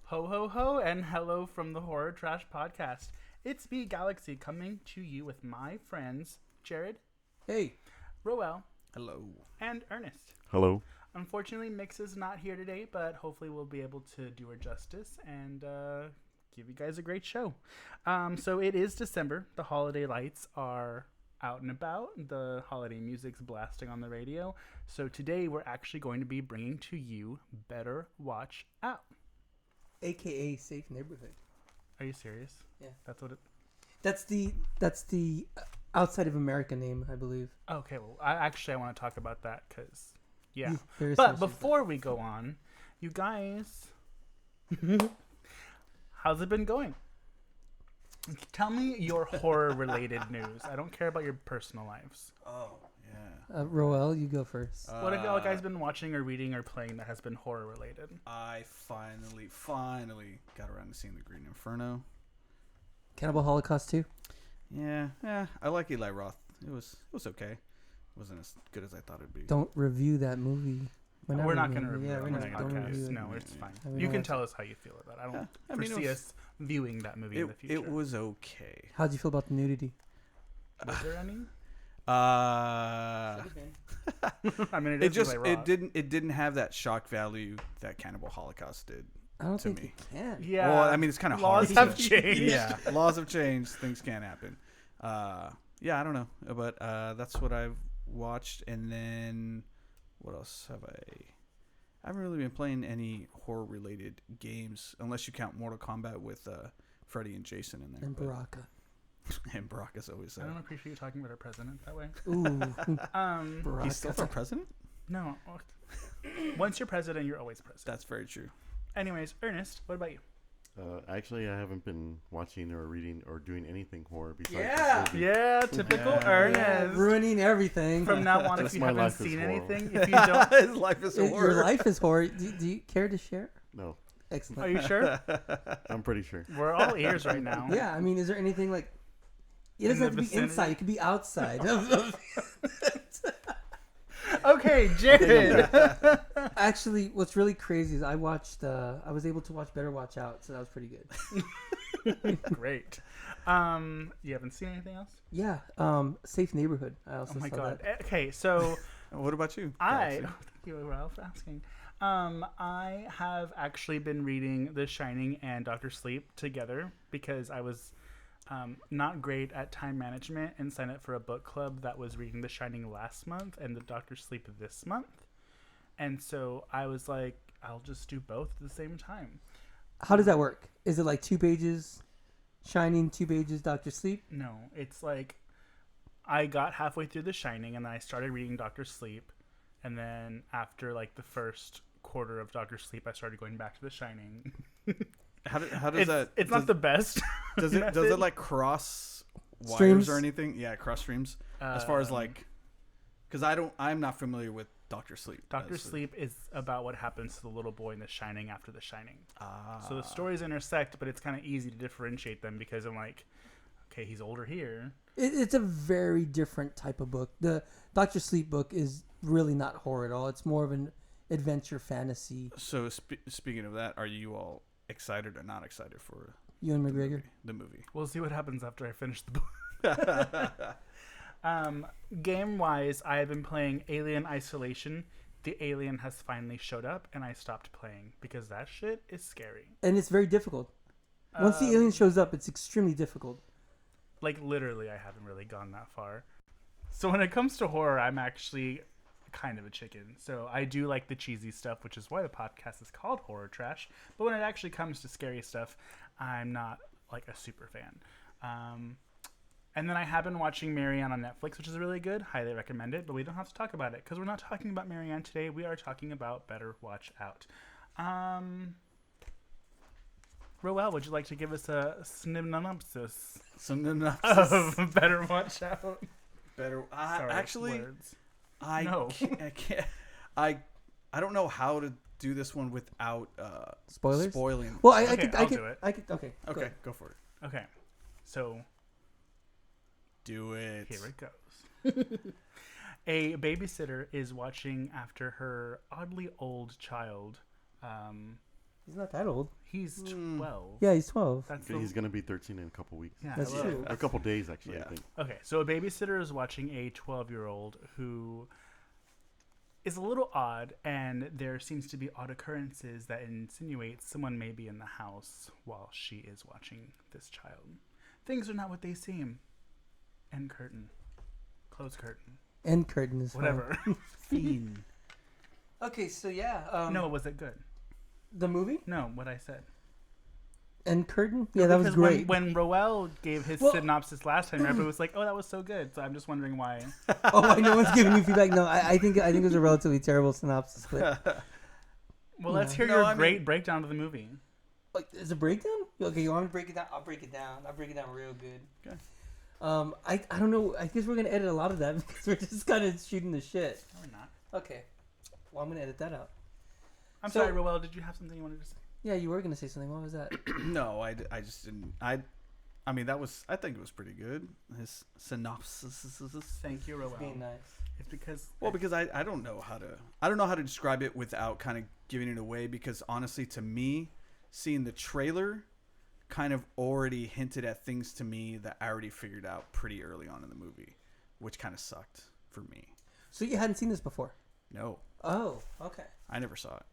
Ho ho ho and hello from the Horror Trash Podcast. It's me, Galaxy, coming to you with my friends Jared, Hey. Roel, Hello. and Ernest. Hello. Unfortunately, Mix is not here today, but hopefully we'll be able to do her justice and give you guys a great show. So it is December. The holiday lights are out and about. The holiday music's blasting on the radio. So today we're actually going to be bringing to you Better Watch Out. AKA Safe Neighborhood. Are you serious? Yeah. That's what it... That's the outside of America name, I believe. Okay, well, I want to talk about that because, yeah. There is But some before we go on, you guys, how's it been going? Tell me your horror-related news. I don't care about your personal lives. Oh, yeah. Roel, you go first. What have y'all guys been watching or reading or playing that has been horror-related? I finally got around to seeing The Green Inferno. Cannibal Holocaust 2? Yeah. I like Eli Roth. It was okay. It wasn't as good as I thought it'd be. Don't review that movie. We're not going to reviewing it. review Yeah, it we're on not the don't podcast. review it. No, it's fine. I mean, You I can watched- tell us how you feel about it. I don't Yeah, I mean, foresee us viewing that movie in the future. It was okay. How'd you feel about the nudity? Was there any? Uh, I mean, it is Eli Roth. didn't have that shock value that Cannibal Holocaust did. I don't to think me. it can. Yeah. Well, I mean, it's kind of hard. Laws to- have changed. Yeah, laws have changed. Things can't happen. Yeah, I don't know, but that's what I've watched. And then what else have I haven't really been playing any horror-related games, unless you count Mortal Kombat with Freddy and Jason in there. And but- Baraka. And Baraka's always I don't appreciate you talking about our president that way. Ooh. Um, He's still our president? no. Once you're president, you're always president. That's very true. Anyways, Ernest, what about you? Actually, I haven't been watching or reading or doing anything horror besides Yeah! this movie. Yeah, typical Yeah. Ernest. Ruining everything. From now on, if Just you my haven't life is seen horrible. anything, if you don't, His life is horror. Your life is horror. Do you care to share? No, Excellent. are you sure? I'm pretty sure. We're all ears right now. Yeah, I mean, is there anything like... It In doesn't have the to be vicinity? inside. It could be outside. Okay, Jared. Actually, what's really crazy is I was able to watch Better Watch Out, so that was pretty good. Great. You haven't seen anything else? Yeah, Safe Neighborhood. I also Oh my saw god. that. Okay, so What about you? thank Galaxy? you, Ralph, for asking. I have actually been reading The Shining and Doctor Sleep together because I was not great at time management and signed up for a book club that was reading The Shining last month and the Doctor Sleep this month. And so I was like, I'll just do both at the same time. How does that work? Is it like 2 pages Shining, 2 pages Doctor Sleep? No, it's like I got halfway through The Shining and then I started reading Doctor Sleep. And then after like the first quarter of Doctor Sleep, I started going back to The Shining. How does that? It's not the best. Does it method. like cross wires Streams? or anything? Yeah, cross streams. As far as like, because I'm not familiar with Doctor Sleep. Doctor Sleep is about what happens to the little boy in The Shining after The Shining. Ah. So the stories intersect, but it's kind of easy to differentiate them because I'm like, okay, he's older here. It's a very different type of book. The Doctor Sleep book is really not horror at all. It's more of an adventure fantasy. So speaking of that, are you all excited or not excited for Ewan McGregor. the movie? We'll see what happens after I finish the book. Game wise, I have been playing Alien Isolation. The alien has finally showed up, and I stopped playing because that shit is scary. And it's very difficult. Once the alien shows up, it's extremely difficult. Like literally, I haven't really gone that far. So when it comes to horror, I'm actually kind of a chicken. So I do like the cheesy stuff, which is why the podcast is called Horror Trash. But when it actually comes to scary stuff, I'm not like a super fan. And then I have been watching Marianne on Netflix, which is really good. Highly recommend it. But we don't have to talk about it because we're not talking about Marianne today. We are talking about Better Watch Out. Roel, would you like to give us a synopsis of Better Watch Out? Better. Sorry, Actually, words. I No. can't. I don't know how to do this one without Spoilers? spoiling. Well, Okay, I'll do it. Okay. Go Okay, ahead. go for it. Okay, so Do it. here it goes. A babysitter is watching after her oddly old child He's not that old. He's 12. Yeah, he's 12. That's He's going to be 13 in a couple weeks. yeah, That's hello. true. A couple days, actually, Yeah. I think. Okay, so a babysitter is watching a 12-year-old who is a little odd, and there seems to be odd occurrences that insinuate someone may be in the house while she is watching this child. Things are not what they seem. End curtain. Close curtain. End curtain is fine. Whatever. Fiend. Okay, so yeah. No, was it good? The movie? No, what I said. End curtain? Yeah, that was Because great. When Roel gave his Well- synopsis last time, everybody was like, "Oh, that was so good." So I'm just wondering why. Oh, why no one's giving you feedback? No, I think it was a relatively terrible synopsis. But Well, let's Yeah. hear No, your I mean- great breakdown of the movie. like, is a breakdown? Okay, you want me to break it down? I'll break it down. I'll break it down real good. Okay. I don't know. I guess we're gonna edit a lot of that because we're just kind of shooting the shit. No, we're not. Okay. Well, I'm gonna edit that out. I'm So- sorry, Roel. Did you have something you wanted to say? Yeah, you were gonna say something. What was that? No, I just didn't. I mean, I think it was pretty good. His synopsis. Thank you, Roel. Being nice. It's because Well, because I don't know how to describe it without kind of giving it away. Because honestly, to me, seeing the trailer kind of already hinted at things to me that I already figured out pretty early on in the movie, which kind of sucked for me. So you hadn't seen this before? No, Oh, okay. I never saw it.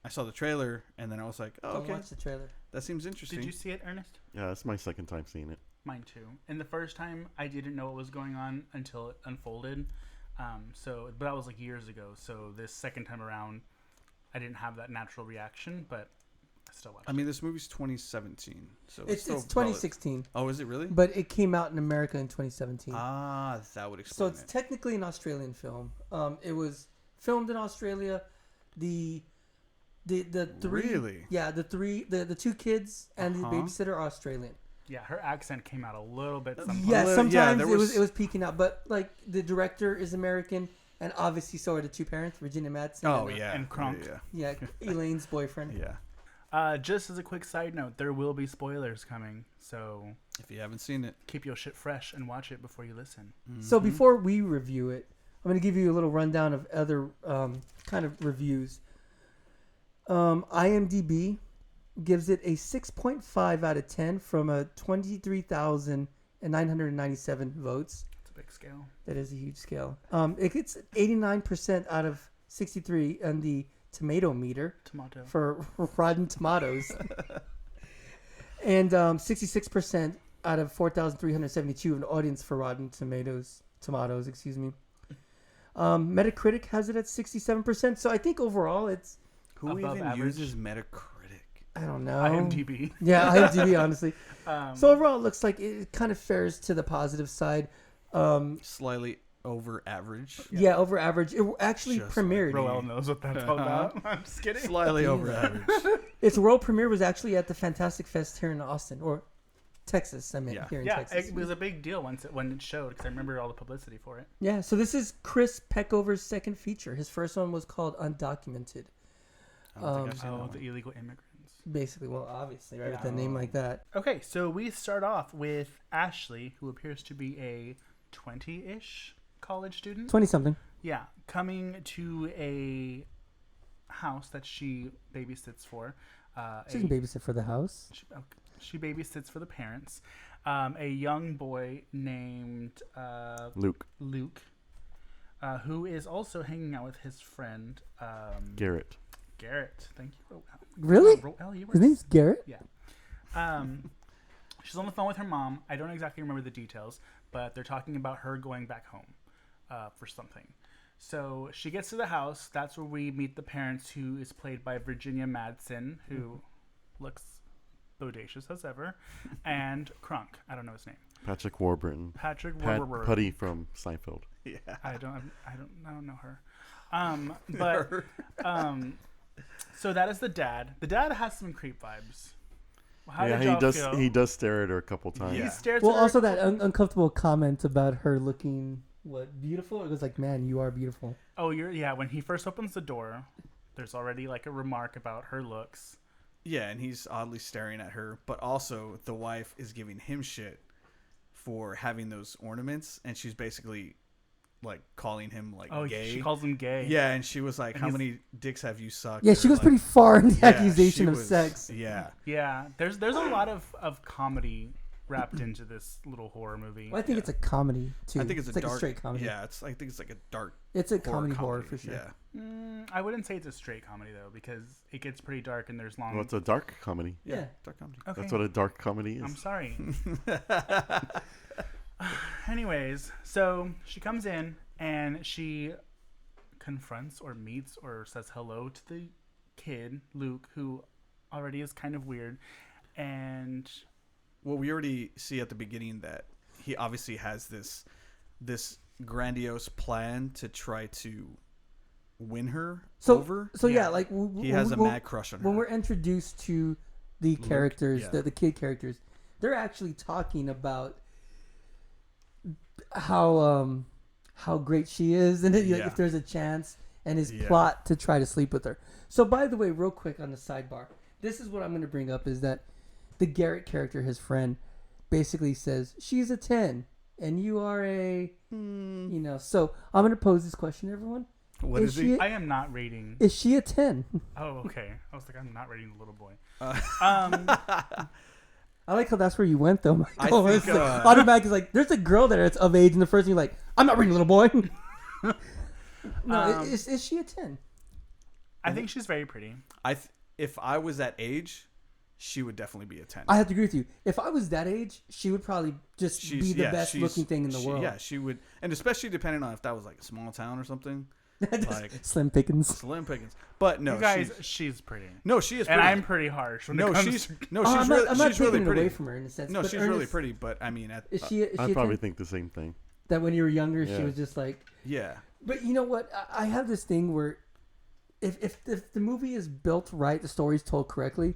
I saw the trailer and then I was like, oh, Don't okay, watch the trailer. that seems interesting. did you see it, Ernest? Yeah, that's my second time seeing it. Mine too. And the first time, I didn't know what was going on until it unfolded. But that was like years ago. So this second time around, I didn't have that natural reaction, but I still watched. I mean, this movie's 2017, so It's still 2016, Oh, is it really? but it came out in America in 2017. Ah, that would So explain it's it. technically an Australian film. It was filmed in Australia. The three Really? the two kids and the Uh-huh. babysitter are Australian. Yeah, her accent came out a little bit. Sometimes. Yeah, little- sometimes yeah, there it was was- it was peeking out, but like the director is American, and obviously so are the two parents, Virginia Madsen. Oh and, yeah, and Kronk. Yeah, Elaine's boyfriend. yeah. Just as a quick side note, there will be spoilers coming, so If you haven't seen it, keep your shit fresh and watch it before you listen. So Mhm. before we review it, I'm going to give you a little rundown of other kind of reviews. IMDb gives it a 6.5 out of 10 from a 23,997 votes. It's a big scale. That is a huge scale. It gets 89% out of 63 on the tomato meter Tomato. for Rotten Tomatoes, and 66% out of 4,372 an audience for Rotten Tomatoes. Excuse me. Metacritic has it at 67%. So I think overall it's, Who Above even average. uses Metacritic? I don't know. IMDb. Yeah, IMDb, honestly. Um, So overall it looks like it kind of fares to the positive side. Slightly over average. Yeah, over average. It actually Just premiered. Roel knows what that's all about. I'm just kidding. Slightly over average. Its world premiere was actually at the Fantastic Fest here in Austin, or Texas. I mean, Yeah. here in Yeah, Texas. it was a big deal when it showed because I remember all the publicity for it. Yeah, so this is Chris Peckover's second feature. His first one was called Undocumented. I don't think I've seen Oh, that the one. illegal immigrants. Basically, well, obviously, right, with Yeah. a name like that. Okay, so we start off with Ashley, who appears to be a 20-ish college student. 20-something. Yeah, coming to a house that she babysits for. She can babysit for the house. She babysits for the parents. A young boy named Luke. Luke, who is also hanging out with his friend Garrett. Garrett. Thank you, Roel. Really? Roel, you were His name's Garrett? She's on the phone with her mom. I don't exactly remember the details, but they're talking about her going back home for something. So she gets to the house. That's where we meet the parents, who is played by Virginia Madsen, who looks bodacious as ever, and Kronk. I don't know his name. Patrick Warburton. Patrick Putty from Seinfeld. Yeah. I don't know her. So that is the dad. The dad has some creep vibes. How did y'all feel? He does stare at her a couple times. He Yeah. stares Well, at her. also that uncomfortable comment about her looking, beautiful? It was like, man, you are beautiful. Oh, when he first opens the door, there's already like a remark about her looks. Yeah, and he's oddly staring at her, but also the wife is giving him shit for having those ornaments, and she's basically like calling him like Oh, gay. she calls him gay. Yeah, and she was like, And "How he's- many dicks have you sucked?" Yeah, Or, she goes like, pretty far in the yeah, accusation she of was- sex. Yeah, Yeah, there's a lot of comedy wrapped into this little horror movie. Well, I think it's a comedy too. I think it's a like dark a straight comedy. Yeah, I think it's like a dark It's a comedy horror for sure. Yeah, I wouldn't say it's a straight comedy though, because it gets pretty dark and there's long. Well, it's a dark comedy. Yeah. dark comedy. Okay, That's what a dark comedy is. I'm sorry. Anyways, so she comes in and she confronts or meets or says hello to the kid, Luke, who already is kind of weird. And Well, we already see at the beginning that he obviously has this grandiose plan to try to win her over. So Yeah. yeah, like He has a mad crush on her. when we're introduced to the characters, yeah. the kid characters, they're actually talking about how great she is, and Yeah. if there's a chance, and his Yeah. plot to try to sleep with her. So, by the way, real quick on the sidebar, this is what I'm going to bring up: is that the Garrett character, his friend, basically says she's a 10 and you are a, So I'm going to pose this question to everyone: What is she he? a- I am not rating. Is she a 10? Oh, okay. I was like, I'm not rating the little boy. I like how that's where you went, though, I Michael. think, It's like, automatic is like, there's a girl there that's of age, and the first thing you're like, I'm not reading little boy. No, is she a 10? I think she's very pretty. If I was that age, she would definitely be a 10. I have to agree with you. If I was that age, she would probably just be the best looking thing in the world. Yeah, she would, and especially depending on if that was like a small town or something, like Slim pickings. slim pickings. But no, You guys, she's pretty. she is. And Pretty. I'm pretty harsh when no, it comes she's to... no, Oh, she's I'm really, not she's really taking it pretty. away from her in a sense. No, but she's really Ernest, pretty. But I mean, Is she a I probably 10? think the same thing. That when you were younger, she Yeah. was just like. yeah, But you know what? I have this thing where, if the movie is built right, the story's told correctly,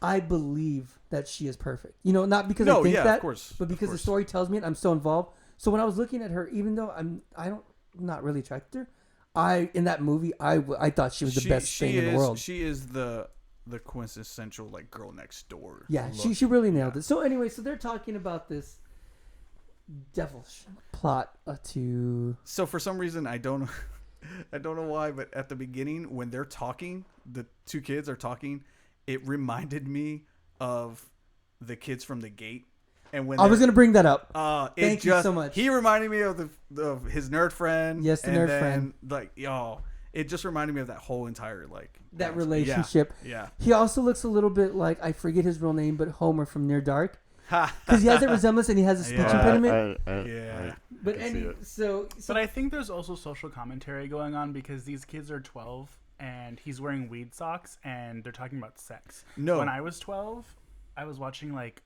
I believe that she is perfect. You know, not because I think yeah, that, of course, but because the story tells me it. I'm so involved. So when I was looking at her, even though I'm not really attracted to her, in that movie, I thought she was the best thing in the world. She is the quintessential like girl next door. Yeah, look. she really nailed it. So anyway, so they're talking about this devilish plot to. So for some reason, I don't know why, but at the beginning when they're talking, the two kids are talking. It reminded me of the kids from The Gate, and when I was gonna bring that up. Thank you so much. He reminded me of his nerd friend. Yes, the and nerd then, friend. Like it just reminded me of that whole entire like That relationship. Yeah. He also looks a little bit like, I forget his real name, but Homer from Near Dark, because he has that resemblance and he has a speech Yeah. impediment. Yeah. But can see any it. so But I think there's also social commentary going on because these kids are 12 and he's wearing weed socks and they're talking about sex. No. When I was 12, I was watching like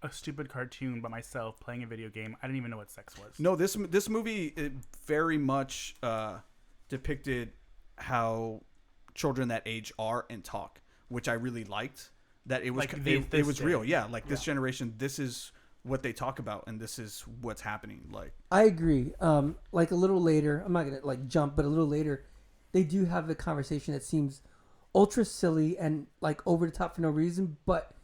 a stupid cartoon by myself playing a video game. I didn't even know what sex was. No, this movie it very much depicted how children that age are and talk, which I really liked. That it was Like it was this real. day. Yeah, like this generation, this is what they talk about and this is what's happening. Like I agree. Like a little later, I'm not gonna like jump, but a little later, they do have a conversation that seems ultra silly and like over the top for no reason, but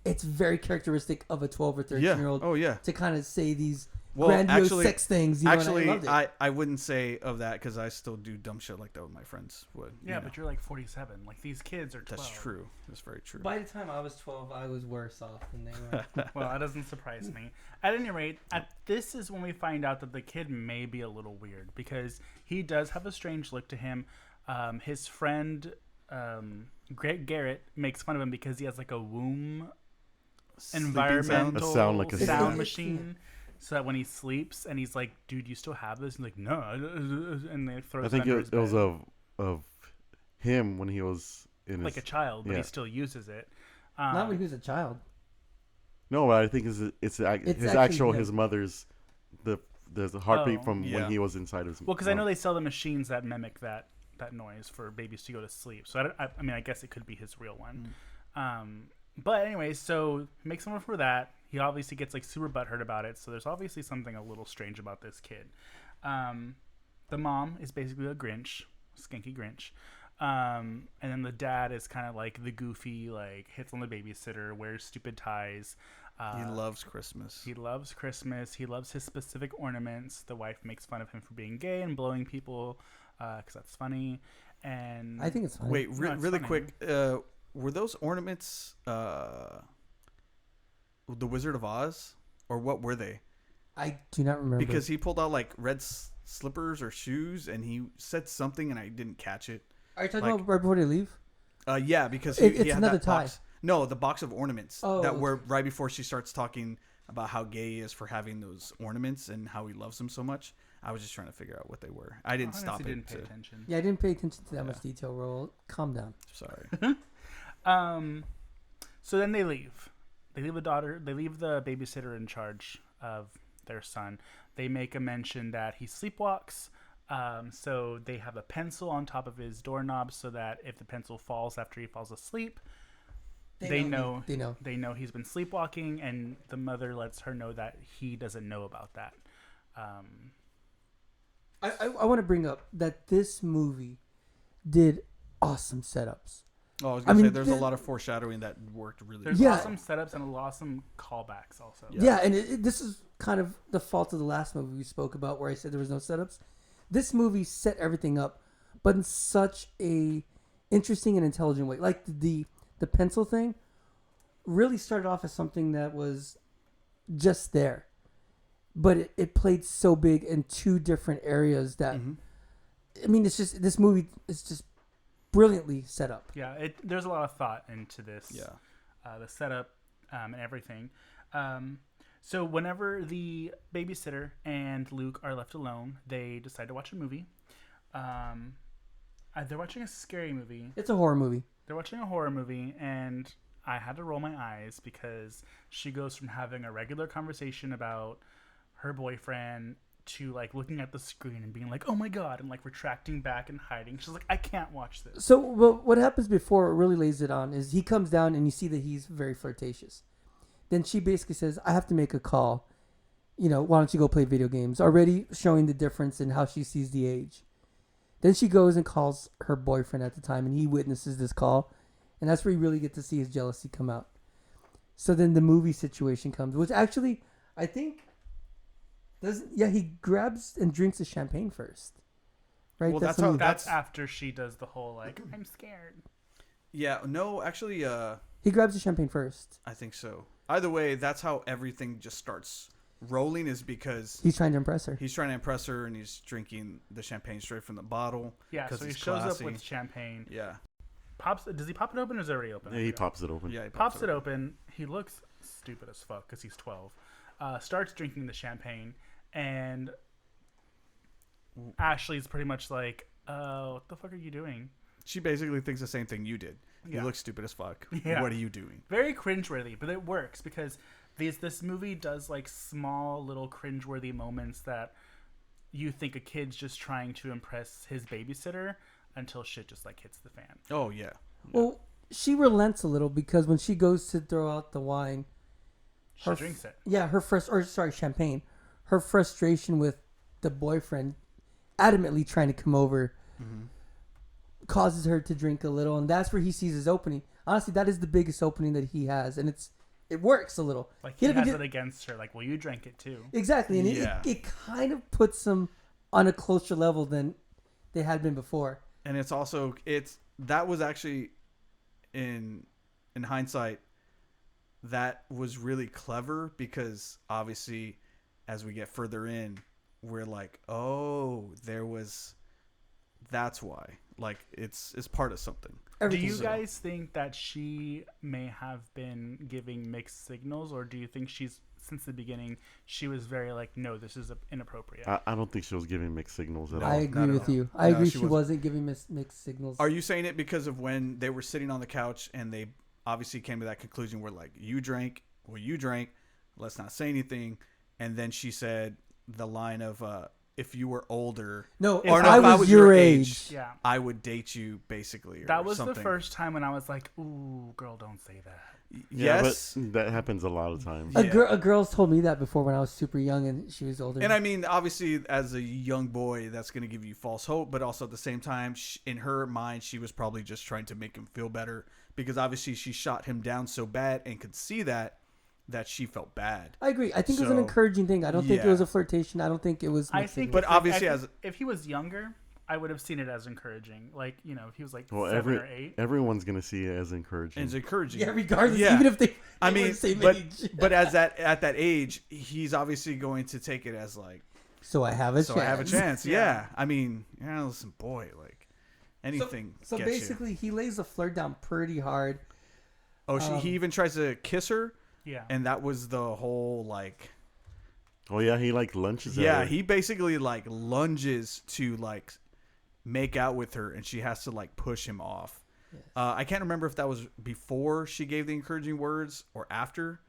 it's very characteristic of a 12 or 13-year-old. Oh yeah. To kind of say these Well, grandiose actually- sex things. You know, and Actually, I loved it. I wouldn't say of that because I still do dumb shit like that with my friends. Would Yeah, you know. but you're like 47. Like these kids are 12. That's true. That's very true. By the time I was 12, I was worse off than they were. Well, that doesn't surprise me. At any rate, this is when we find out that the kid may be a little weird because he does have a strange look to him. His friend, Greg Garrett, makes fun of him because he has like a womb environmental A sound like a sound snake. machine. So that when he sleeps and he's like, dude, you still have this? He's like, no. And they throw I it think under it his was bed. of him when he was in Like a his child, but yeah. he still uses it. Not when he was a child. No, but I think his actually actual him. his mother's the heartbeat Oh. from Yeah. when he was inside his. Well, because I know mom. they sell the machines that mimic that noise for babies to go to sleep. So I mean, I guess it could be his real one. But anyway, so makes fun for that. He obviously gets like super butthurt about it. So there's obviously something a little strange about this kid. The mom is basically a Grinch, skanky Grinch. And then the dad is kind of like the goofy, like hits on the babysitter, wears stupid ties. He loves Christmas. He loves Christmas. He loves his specific ornaments. The wife makes fun of him for being gay and blowing people because that's funny. And I think it's funny. Wait, No, it's really funny. quick. Were those ornaments the Wizard of Oz, or what were they? I do not remember. Because he pulled out like red slippers or shoes, and he said something, and I didn't catch it. Are you talking like- about right before they leave? Yeah, because It's he had another that tie. box. No, the box of ornaments Oh, that okay. were right before she starts talking about how gay he is for having those ornaments and how he loves them so much. I was just trying to figure out what they were. I didn't honestly stop it. didn't pay attention. Yeah, I didn't pay attention to that Yeah. much detail. Roll, calm down. Sorry. So then they leave. They leave the daughter. They leave the babysitter in charge of their son. They make a mention that he sleepwalks. So they have a pencil on top of his doorknob so that if the pencil falls after he falls asleep, they know he's been sleepwalking, and the mother lets her know that he doesn't know about that. I want to bring up that this movie did awesome setups. Oh, I was I gonna say mean, there's a lot of foreshadowing that worked really. There's Yeah. awesome setups and awesome callbacks also. Yeah, and this is kind of the fault of the last movie we spoke about, where I said there was no setups. This movie set everything up, but in such a interesting and intelligent way. Like the pencil thing really started off as something that was just there, but it played so big in two different areas that I mean, it's just this movie is just brilliantly set up. Yeah, there's a lot of thought into this. Yeah. The setup and everything. So whenever the babysitter and Luke are left alone, they decide to watch a movie. They're watching a scary movie. It's a horror movie. They're watching a horror movie, and I had to roll my eyes because she goes from having a regular conversation about her boyfriend to like looking at the screen and being like, "Oh my god," and like retracting back and hiding. She's like, "I can't watch this." So what happens before it really lays it on is he comes down and you see that he's very flirtatious. Then she basically says, "I have to make a call. You know, why don't you go play video games?" Already showing the difference in how she sees the age. Then she goes and calls her boyfriend at the time, and he witnesses this call. And that's where you really get to see his jealousy come out. So then the movie situation comes, which actually, I think, he grabs and drinks the champagne first. Right? Well, the that's how- movie. That's after she does the whole like, "I'm scared." Yeah. No, actually, He grabs the champagne first. I think so. Either way, that's how everything just starts rolling, is because He's trying to impress her. he's trying to impress her, and he's drinking the champagne straight from the bottle. Yeah, 'Cause so he he's shows classy. up with champagne. Yeah. Does he pop it open or is it already open? Yeah, he pops it open. Yeah. He Pops it open. He looks stupid as fuck because he's 12. Starts drinking the champagne, and Ashley's pretty much like, "What the fuck are you doing?" She basically thinks the same thing you did. Yeah. You look stupid as fuck. Yeah. What are you doing? Very cringeworthy, but it works because this movie does like small little cringeworthy moments that you think a kid's just trying to impress his babysitter until shit just like hits the fan. Oh yeah. Well, she relents a little because when she goes to throw out the wine, She Her drinks it. champagne. Her frustration with the boyfriend adamantly trying to come over causes her to drink a little, and that's where he sees his opening. Honestly, that is the biggest opening that he has, and it works a little. Like he didn't has get- it against her. Like, well, you drank it too. Exactly, and Yeah. it kind of puts them on a closer level than they had been before. And it's also that was actually in hindsight, that was really clever, because obviously as we get further in, we're like, oh, that's why. Like it's part of something. Do Everything's you guys think that she may have been giving mixed signals, or do you think since the beginning she was very like, no, this is inappropriate? I don't think she was giving mixed signals at No. all. I agree not at with all. you. I No, agree. she She wasn't giving mixed signals. Are you saying it because of when they were sitting on the couch and they obviously came to that conclusion where like, you drank, let's not say anything, and then she said the line of if you were older, No, If if I I was your age. Yeah. I would date you, basically. Or That was something. the first time when I was like, ooh, girl, don't say that. Yeah, Yes. but that happens a lot of times. Yeah. A girl's told me that before when I was super young and she was older. And I mean, obviously, as a young boy, that's going to give you false hope. But also at the same time, in her mind, she was probably just trying to make him feel better, because obviously she shot him down so bad and could see that. that she felt bad. I agree. I think it was an So, encouraging thing. I don't think it yeah. was a flirtation. I don't think it was. I mixed think, in. But if, obviously I as- think if he was younger, I would have seen it as encouraging. Like, you know, if he was like Well, 7 or 8. everyone's gonna see it as encouraging. And it's encouraging. yeah, regardless, Yeah. even if they I were mean, the same but age. but at that age, he's obviously going to take it as like, So I have a so chance. I have a chance. Yeah. Yeah. I mean, listen, boy, like anything. So gets you. basically, he lays the flirt down pretty hard. Oh, he even tries to kiss her, Yeah. and that was the whole like. Oh yeah, he like lunches. Yeah, at her. he basically like lunges to like make out with her, and she has to like push him off. Yes. I can't remember if that was before she gave the encouraging words or after.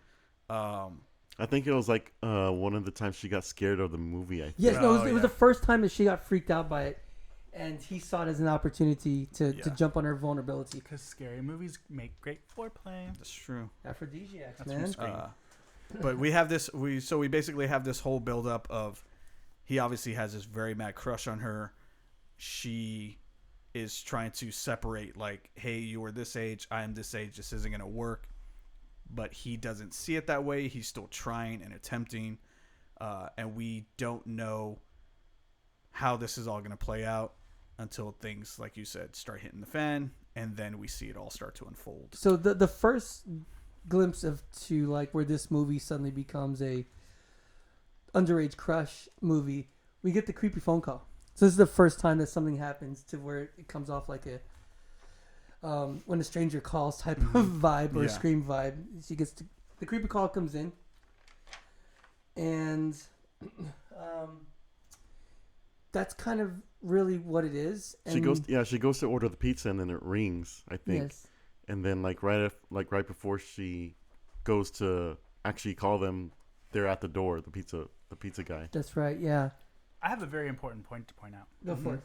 I think it was like one of the times she got scared of the movie. I think. Yes, no, Oh, it was yeah. the first time that she got freaked out by it, and he saw it as an opportunity to Yeah. jump on her vulnerability. Because scary movies make great foreplay. That's true. Aphrodisiacs, That's man. from Scream. But we have this. We basically have this whole buildup of he obviously has this very mad crush on her. She is trying to separate, like, hey, you are this age, I am this age. This isn't gonna work. But he doesn't see it that way. He's still trying and attempting, and we don't know how this is all gonna play out until things, like you said, start hitting the fan, and then we see it all start to unfold. So the first glimpse of to like where this movie suddenly becomes a underage crush movie, we get the creepy phone call. So this is the first time that something happens to where it comes off like a when a stranger calls type of vibe or a Yeah. scream vibe. She gets the creepy call comes in, and that's kind of really what it is. And She goes. Yeah, she goes to order the pizza and then it rings. I think. Yes. And then like right before she goes to actually call them, they're at the door. The pizza guy. That's right. Yeah. I have a very important point to point out. Go for it.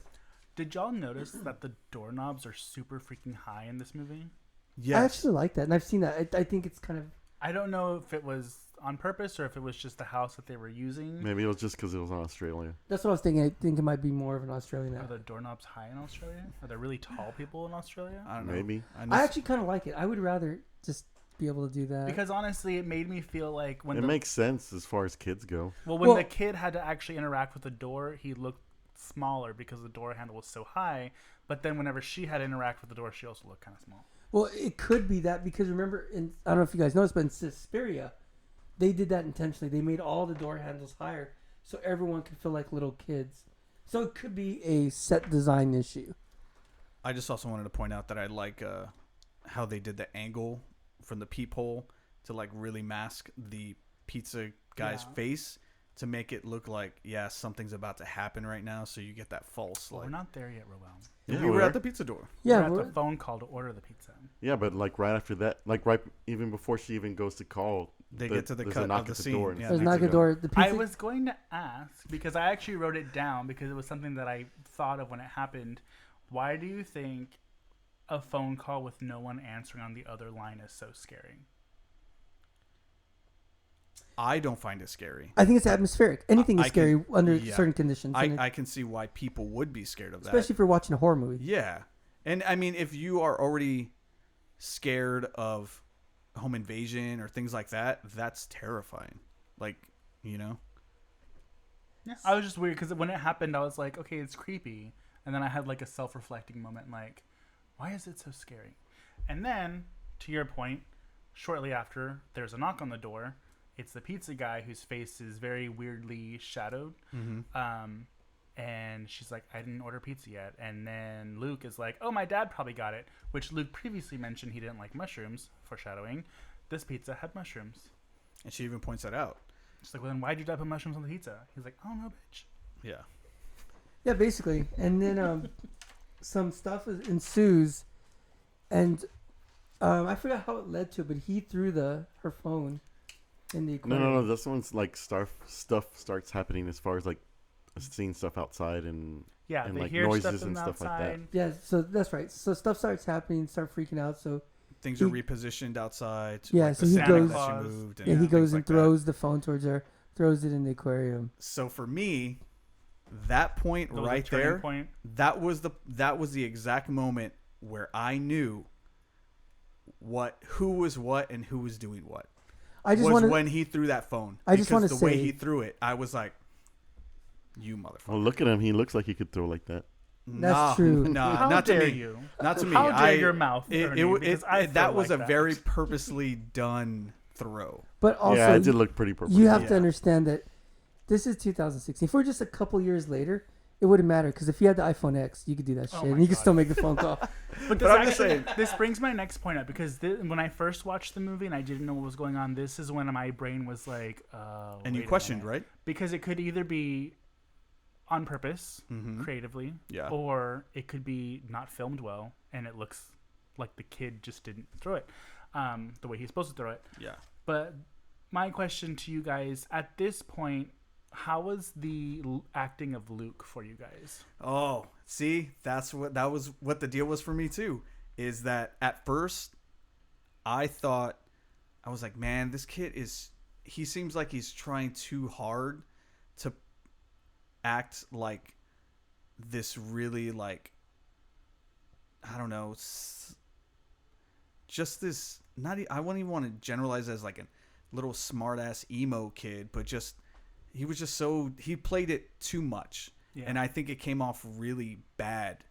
Did y'all notice that the doorknobs are super freaking high in this movie? Yes. I actually like that, and I've seen that. I think it's kind of I don't know if it was on purpose or if it was just the house that they were using. Maybe it was just because it was in Australia. that's what I was thinking. I think it might be more of an Australian Are app. the doorknobs high in Australia? Are there really tall people in Australia? I don't know. Maybe. I actually kind of like it. I would rather just be able to do that. Because honestly, it made me feel like when It makes sense as far as kids go. when Well- the kid had to actually interact with the door, he looked smaller because the door handle was so high. But then whenever she had to interact with the door, she also looked kind of small. Well, it could be that because remember, I don't know if you guys noticed, but in Suspiria, they did that intentionally. They made all the door handles higher so everyone could feel like little kids. So it could be a set design issue. I just also wanted to point out that I like how they did the angle from the peephole to like really mask the pizza guy's Yeah. face to make it look like, yeah, something's about to happen right now. So you get that false Well, like. we're not there yet, Roel. Yeah, we were we at are. the pizza door. Yeah, we're we're- at the phone call to order the pizza. Yeah, but like right after that, like right even before she even goes to call, They get to the there's cut a knock of the at the scene. door. And Yeah, there's they not have to a go. door. The pizza, I was going to ask because I actually wrote it down because it was something that I thought of when it happened. Why do you think a phone call with no one answering on the other line is so scary? I don't find it scary. I think it's atmospheric. Anything is I scary can- under yeah. certain conditions, and I can see why people would be scared of that. especially if you're watching a horror movie. Yeah. And I mean, if you are already scared of home invasion or things like that, that's terrifying. Like, you know? Yeah, I was just weird because when it happened, I was like, okay, it's creepy. And then I had like a self-reflecting moment like, why is it so scary? And then, to your point, shortly after, there's a knock on the door. It's the pizza guy whose face is very weirdly shadowed. And she's like, I didn't order pizza yet. And then Luke is like, oh, my dad probably got it. Which Luke previously mentioned he didn't like mushrooms, foreshadowing. This pizza had mushrooms. And she even points that out. She's like, well, then why'd your dad put mushrooms on the pizza? He's like, oh, no, bitch. Yeah. Yeah, basically. And then some stuff ensues, and I forgot how it led to it, but he threw her phone in the No, aquarium. This one's like stuff starts happening as far as like seeing stuff outside and Yeah, And, they like, hear noises stuff and from stuff like that. outside. Yeah, so that's right. So stuff starts happening, start freaking out. So Things are He- repositioned outside. To, Yeah, like, so the he sound goes- that she Santa moved yeah, he things goes and like that. throws the phone towards her, throws it in the aquarium. So for me, that point That was a right turning there, point. that was the exact moment where I knew who was what and who was doing what. I just was want to. when he threw that phone. I just Because wanna the way say- he threw it, I was like, "You motherfucker!" Well, look at him. He looks like he could throw like that. That's true. Nah, How not to dare me. you? Not to me. How dare your mouth, Ernie, because I that feel was like a that. very purposely done throw. But also, yeah, it did look pretty purple. you have to Yeah. understand that this is 2016. If we're just a couple years later, it wouldn't matter because if you had the iPhone X, you could do that shit Oh and my you could God. still make the phone call. But But I'm just actually, saying- this brings my next point up because when I first watched the movie and I didn't know what was going on, this is when my brain was like, And you wait a questioned, minute. right? Because it could either be on purpose, Mhm. creatively, Yeah. or it could be not filmed well and it looks like the kid just didn't throw it the way he's supposed to throw it. Yeah. But my question to you guys at this point, how was the acting of Luke for you guys? Oh, see, that was what the deal was for me too. Is that at first, I thought, I was like, man, this kid he seems like he's trying too hard to act like this really like, I don't know, just this, I wouldn't even want to generalize as like a little smart ass emo kid, but just, he was just he played it too much. Yeah. And I think it came off really bad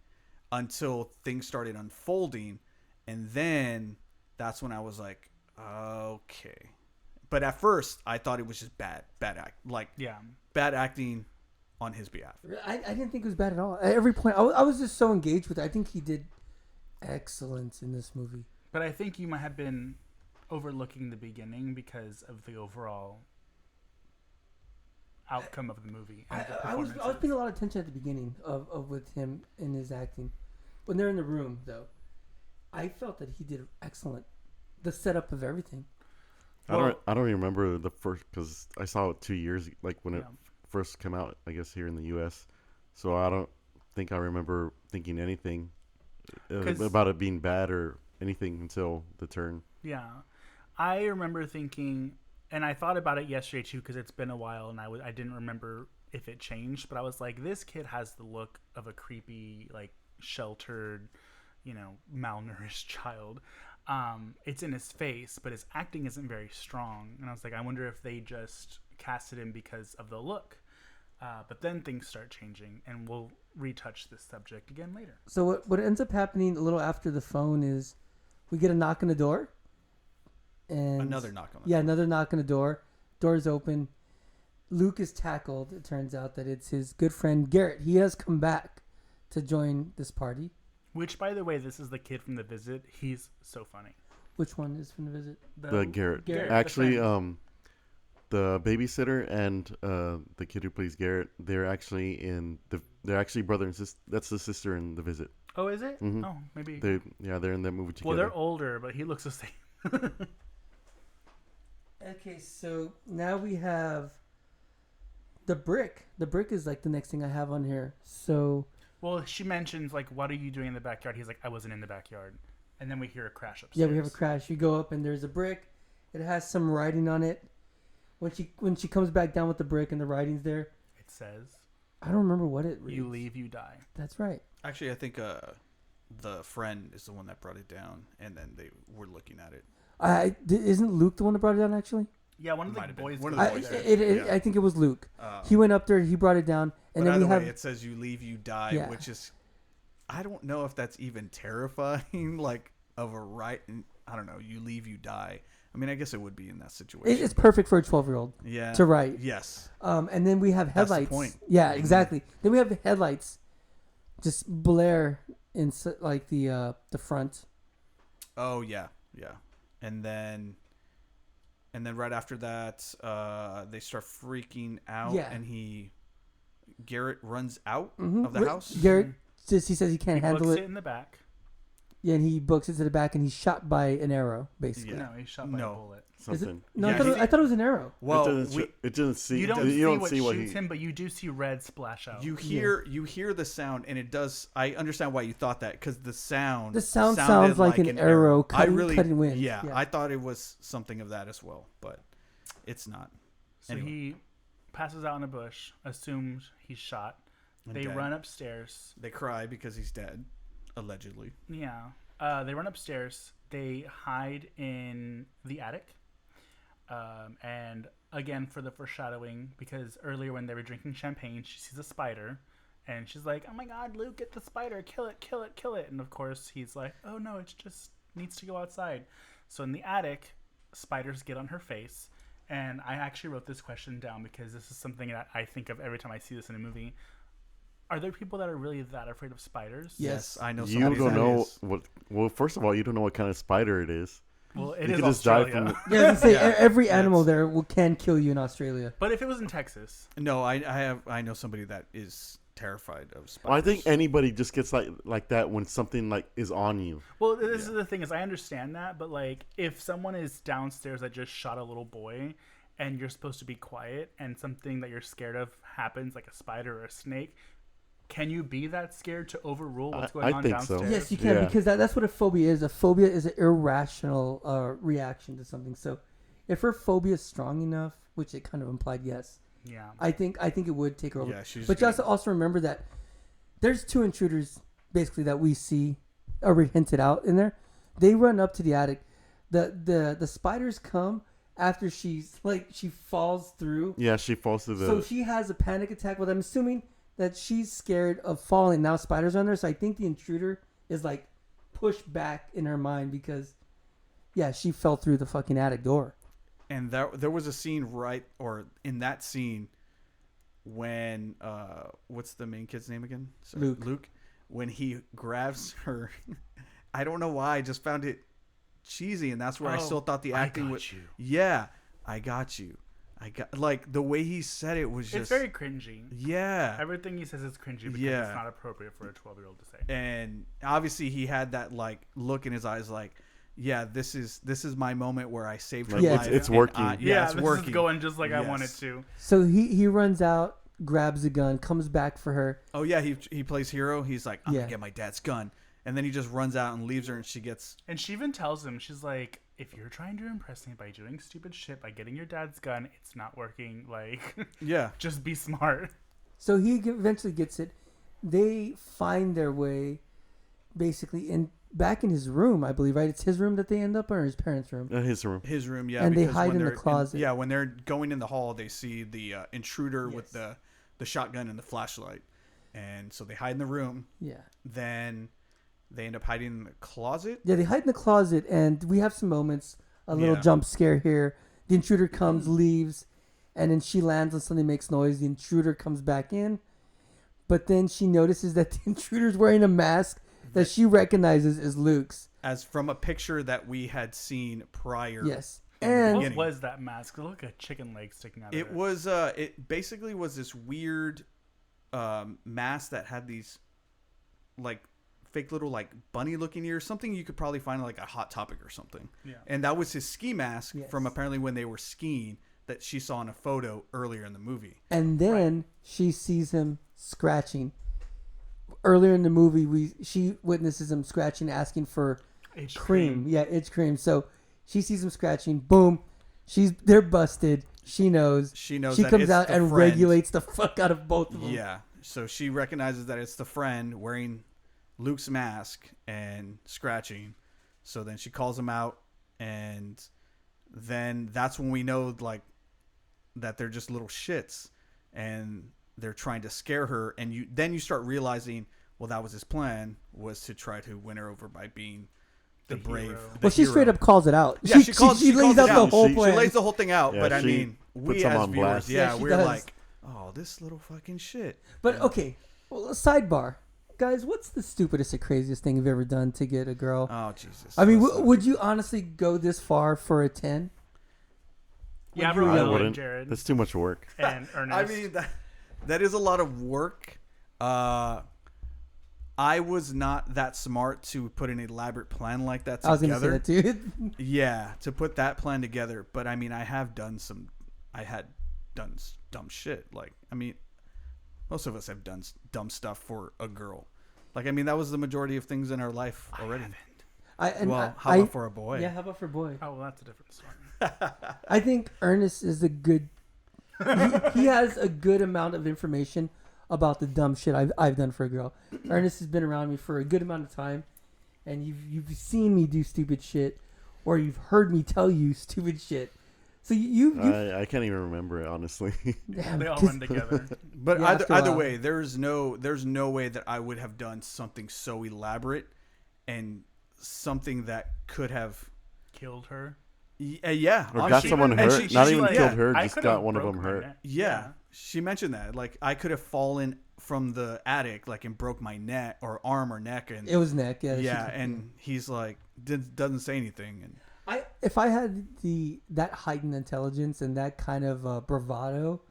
until things started unfolding. And then that's when I was like, okay. But at first, I thought it was just bad acting on his behalf. I didn't think it was bad at all. At every point, I was just so engaged with it. I think he did excellent in this movie. But I think you might have been overlooking the beginning because of the overall outcome of the movie. And the I was performances. paying a lot of attention at the beginning of with him in his acting. When they're in the room, though, I felt that he did excellent. The setup of everything. I don't even remember the first because I saw it 2 years like when it Yeah. first came out. I guess here in the U.S. So I don't think I remember thinking anything 'Cause- about it being bad or anything until the turn. Yeah. I remember thinking, and I thought about it yesterday too because it's been a while and I didn't remember if it changed, but I was like, this kid has the look of a creepy, like sheltered, malnourished child. It's in his face, but his acting isn't very strong. And I was like, I wonder if they just casted him because of the look. But then things start changing, and we'll retouch this subject again later. So what ends up happening a little after the phone is we get a knock on the door. And Another knock on the Yeah, another knock on the door. Door's open. Luke is tackled. It turns out that it's his good friend Garrett. He has come back to join this party. Which, by the way, this is the kid from The Visit. He's so funny. Which one is from the visit? The Garrett. Garrett, the Actually, friend. the babysitter and the kid who plays Garrett, they're actually brother and sister. That's the sister in The Visit. Oh, is it? Mhm. Oh, maybe. They're in that movie together. Well, they're older, but he looks the same. Okay, so now we have the brick. The brick is like the next thing I have on here. So Well, she mentions, like, what are you doing in the backyard? He's like, I wasn't in the backyard. And then we hear a crash upstairs. yeah, we have a crash. You go up and there's a brick. It has some writing on it. When she comes back down with the brick and the writing's there, It says, I don't remember what it reads. you leave, you die. That's right. Actually, I think the friend is the one that brought it down, and then they were looking at it. Isn't Luke the one that brought it down actually? Yeah, one of the Might have been. boys. One of goes the like boys that. did. Yeah. I think it was Luke. Uh, He went up there. He brought it down, and but then we either have. way, it says you leave, you die, Yeah. which is, I don't know if that's even terrifying, like of a right. I don't know. You leave, you die. I mean, I guess it would be in that situation. It's perfect for a 12-year-old yeah. to write. Yes. And then we have That's the headlights. point. Yeah, exactly. Then we have the headlights, just blare in like the front. Oh yeah, yeah. And then right after that, they start freaking out, Yeah. and Garrett runs out Mhm. of the house. Garrett he says he can't He handle books it. it in the back. Yeah, and he books it to the back, and he's shot by an arrow, basically. Yeah. No, he's shot by No. a bullet. Is it? Something. No, Yeah, I thought it was an arrow. Well, it doesn't see. You don't see what shoots he. him, but you do see red splash out. you hear the sound, and it does. I understand why you thought that, because the sound. The sound sounded sounds like an arrow cutting wind. Yeah, Yeah. I thought it was something of that as well, but it's not. So Anyway. he passes out in a bush, assumes he's shot. And They dead. run upstairs. They cry because he's dead, allegedly. Yeah. They run upstairs. They hide in the attic. And again, for the foreshadowing, because earlier when they were drinking champagne, she sees a spider. And she's like, oh my god, Luke, get the spider. Kill it, kill it, kill it. And of course, he's like, oh no, it just needs to go outside. So in the attic, spiders get on her face. And I actually wrote this question down because this is something that I think of every time I see this in a movie. Are there people that are really that afraid of spiders? Yes. I know You somebody don't that know is. what. Well, first of all, you don't know what kind of spider it is. Well, it You is could just die Australia. from Yeah, I was gonna say Yeah. every animal That's- there can kill you in Australia. But if it was in Texas, No, I know somebody that is terrified of spiders. Well, I think anybody just gets like that when something like is on you. well, this is the thing is I understand that, but like if someone is downstairs that just shot a little boy, and you're supposed to be quiet, and something that you're scared of happens, like a spider or a snake, can you be that scared to overrule what's going I on think so. downstairs? Yes, you can Yeah. because that's what a phobia is. A phobia is an irrational reaction to something. So, if her phobia is strong enough, which it kind of implied, yes, Yeah. I think it would take her over. Yeah, she's. But you also remember that there's two intruders basically that we see or hinted out in there. They run up to the attic. The spiders come after she falls through. Yeah, she falls to the. So she has a panic attack. Well, I'm assuming that she's scared of falling. Now spiders are on there. So I think the intruder is like pushed back in her mind because, yeah, she fell through the fucking attic door. And there was a scene in that scene when what's the main kid's name again? Sorry, Luke. When he grabs her, I don't know why, I just found it cheesy, and that's where I still thought the acting was. you. Yeah, I got you. I got like the way he said it was just. It's very cringy. Yeah. Everything he says is cringy because Yeah. it's not appropriate for a 12-year-old to say. And obviously he had that like look in his eyes, like, yeah, this is my moment where I saved her Like, life. it's and working. yeah, it's this working. is going just like I Yes. wanted to. So he runs out, grabs a gun, comes back for her. Oh yeah, he plays hero. He's like, I'm Yeah. gonna get my dad's gun, and then he just runs out and leaves her, and she gets. And she even tells him, she's like, if you're trying to impress me by doing stupid shit, by getting your dad's gun, it's not working. Like, Yeah. just be smart. So he eventually gets it. They find their way, basically back in his room, I believe. Right? It's his room that they end up, or his parents' room. His room. His room, yeah, And they because hide when in the they're closet. yeah, when they're going in the hall, they see the intruder with Yes. the shotgun and the flashlight, and so they hide in the room. Yeah. Then they end up hiding in the closet. Yeah, they hide in the closet, and we have some moments. A little Yeah. jump scare here. The intruder comes, leaves, and then she lands on something, makes noise. The intruder comes back in, but then she notices that the intruder's wearing a mask that she recognizes as Luke's. As from a picture that we had seen prior. Yes, in the and What beginning. was that mask? It looked like a chicken leg sticking out of It it. was it basically was this weird mask that had these like fake little like bunny looking ears, something you could probably find like a Hot Topic or something. Yeah. And that was his ski mask Yes. from apparently when they were skiing that she saw in a photo earlier in the movie. and then she sees him scratching. Earlier in the movie, she witnesses him scratching, asking for H cream. Yeah, it's cream. So she sees him scratching. Boom, they're busted. She knows. She knows She that comes it's out the and friend. regulates the fuck out of both of them. Yeah. So she recognizes that it's the friend wearing Luke's mask and scratching. So then she calls him out, and then that's when we know like that they're just little shits and they're trying to scare her, and you start realizing, well, that was his plan, was to try to win her over by being the The brave. hero. the Well, she hero. straight up calls it out. Yeah, she calls lays it out the out. whole She plan. She lays the whole thing out, Yeah, but I she mean, we puts 'em as on viewers, blast. Yeah, she we're does. like, oh, this little fucking shit. But okay, well, sidebar, guys. What's the stupidest or craziest thing you've ever done to get a girl? Oh Jesus! I mean, Listen. would you honestly go this far for a 10? Yeah, Would you bro, I really? and wouldn't. Jared That's too much work. and Ernest. I mean, that is a lot of work. I was not that smart to put an elaborate plan like that I was gonna say together. that too. Yeah, to put that plan together. But I mean, I had done dumb shit. Like, I mean, most of us have done dumb stuff for a girl. Like, I mean, that was the majority of things in our life already. How about for a boy? Yeah, how about for a boy? Oh, well, that's a different story. I think Ernest is a good. he has a good amount of information about the dumb shit I've done for a girl. Ernest has been around me for a good amount of time, and you've seen me do stupid shit, or you've heard me tell you stupid shit. So you I can't even remember it, honestly. damn, They all 'cause- run together. But Yeah, after a either while. way, there's no way that I would have done something so elaborate and something that could have Killed her. yeah, Or got honestly. someone And hurt. Not even like, killed yeah, her, I just could've got one of broke them my hurt. neck. Yeah, she mentioned that. Like, I could have fallen from the attic, like, and broke my neck or arm or neck, and it was neck. Yeah. yeah, and he's like, doesn't say anything, and If I had that heightened intelligence and that kind of bravado,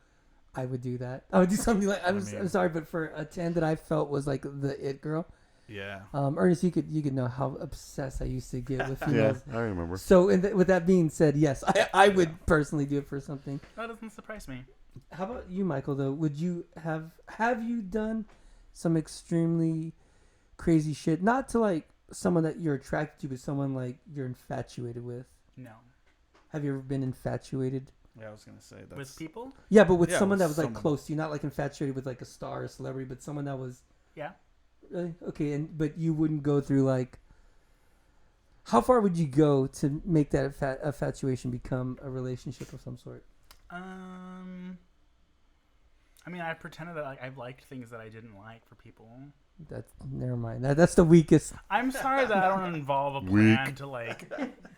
I would do that. I would do something like I'm sorry, but for a 10 that I felt was like the it girl. yeah. Ernest, you could know how obsessed I used to get with Yeah, females. I remember. So, with that being said, yes, I would personally do it for something. That doesn't surprise me. How about you, Michael? Though, would you have you done some extremely crazy shit? Not to like someone that you're attracted to, but someone like you're infatuated with. No. Have you ever been infatuated? Yeah, I was gonna say that's With people? Yeah, but with Yeah, someone with that was like someone. close to you, not like infatuated with like a star or celebrity, but someone that was Yeah. really okay. But you wouldn't go through like. How far would you go to make that infatuation become a relationship of some sort? I mean, I pretended that like I liked things that I didn't like for people. That's never mind. That's the weakest. I'm sorry that I don't involve a plan to like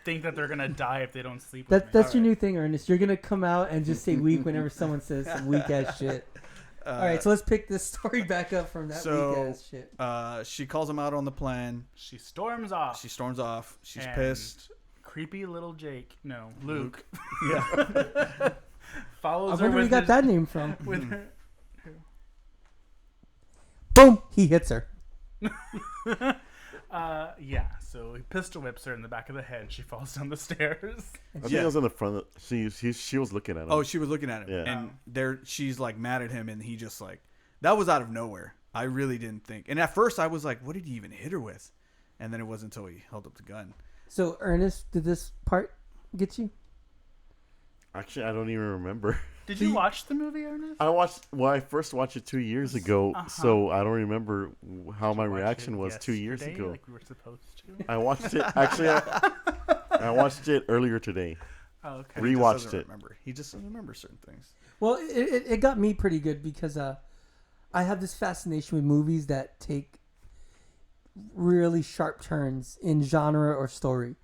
think that they're gonna die if they don't sleep with me. That's your new thing, Ernest. You're gonna come out and just say weak whenever someone says some weak ass shit. All right, so let's pick this story back up from that weak ass shit. She calls him out on the plan. She storms off. She storms off. She's And pissed. Creepy little Jake. No, Luke. Yeah. Follows I her wonder where with you got his, that name from. with her. Boom! He hits her. Yeah, so he pistol whips her in the back of the head. She falls down the stairs. I think it was in the front. She was looking at him. Oh, she was looking at him, Yeah. and she's like mad at him, and he just like that was out of nowhere. I really didn't think, and at first I was like, "What did he even hit her with?" And then it wasn't until he held up the gun. So, Ernest, did this part get you? Actually, I don't even remember. Did you watch the movie, Ernest? I first watched it 2 years ago, so I don't remember how my reaction was 2 years Yesterday, ago. like we were supposed to. I watched it actually. I watched it earlier today. Oh, okay. He just Rewatched doesn't it. Remember. He just doesn't remember certain things. Well, it got me pretty good because I have this fascination with movies that take really sharp turns in genre or story.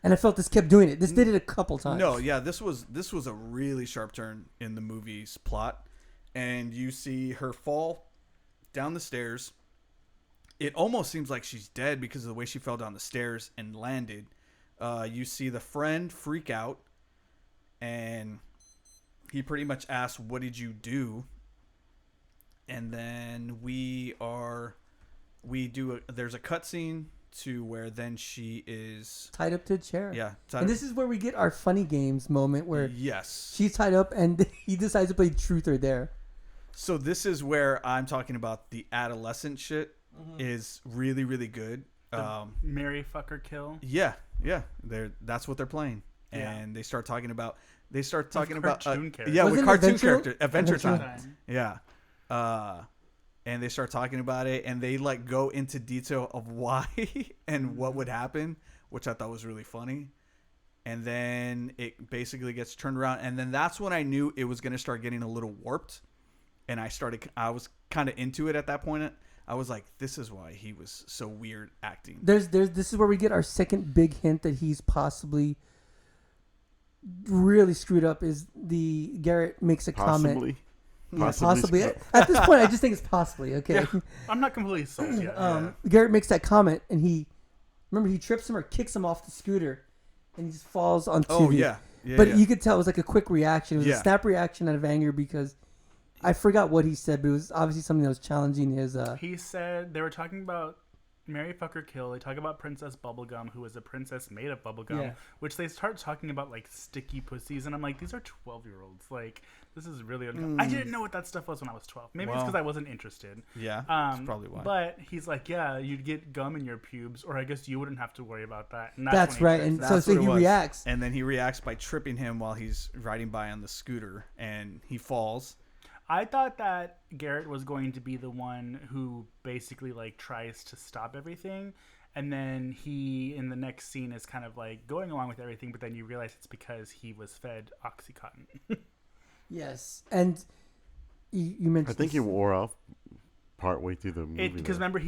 And I felt this kept doing it. This did it a couple times. No, yeah, this was a really sharp turn in the movie's plot, and you see her fall down the stairs. It almost seems like she's dead because of the way she fell down the stairs and landed. You see the friend freak out, and he pretty much asks, "What did you do?" And then there's a cutscene to where then she is Tied up to a chair. yeah. And this is where we get our funny games moment where yes. she's tied up and he decides to play truth or dare. So this is where I'm talking about the adolescent shit Mm-hmm. is really, really good. Marry, fucker, kill. Yeah. That's what they're playing, Yeah. and they start talking about cartoon characters. yeah, Was with it cartoon Adventure- characters, Adventure Adventure Time. Time. Yeah. And they start talking about it, and they like go into detail of why and what would happen, which I thought was really funny. And then it basically gets turned around, and then that's when I knew it was going to start getting a little warped. And I was kind of into it at that point. I was like, this is why he was so weird acting. This is where we get our second big hint that he's possibly really screwed up. Is the Garrett makes a comment. Possibly. At this point, I just think it's possibly okay. Yeah. I'm not completely sold yet. Garrett makes that comment, and he trips him or kicks him off the scooter, and he just falls onto. Oh the, yeah. but yeah. you could tell it was like a quick reaction. It was Yeah. a snap reaction out of anger because I forgot what he said, but it was obviously something that was challenging his. He said they were talking about Marry, Fucker, Kill. They talk about Princess Bubblegum, who is a princess made of bubblegum, Yeah. which they start talking about like sticky pussies, and I'm like, these are 12-year-olds. Like, this is really I didn't know what that stuff was when I was 12. Maybe it's Well, because I wasn't interested. Yeah, that's probably why. But he's like, yeah, you'd get gum in your pubes, or I guess you wouldn't have to worry about that. And That's when he right, says and that. so That's what he it was. reacts. And then he reacts by tripping him while he's riding by on the scooter, and he falls. I thought that Garrett was going to be the one who basically like tries to stop everything, And then he, in the next scene, is kind of like going along with everything, but then you realize it's because he was fed Oxycontin. Yes, and you mentioned. I think he wore off partway through the movie. Because remember,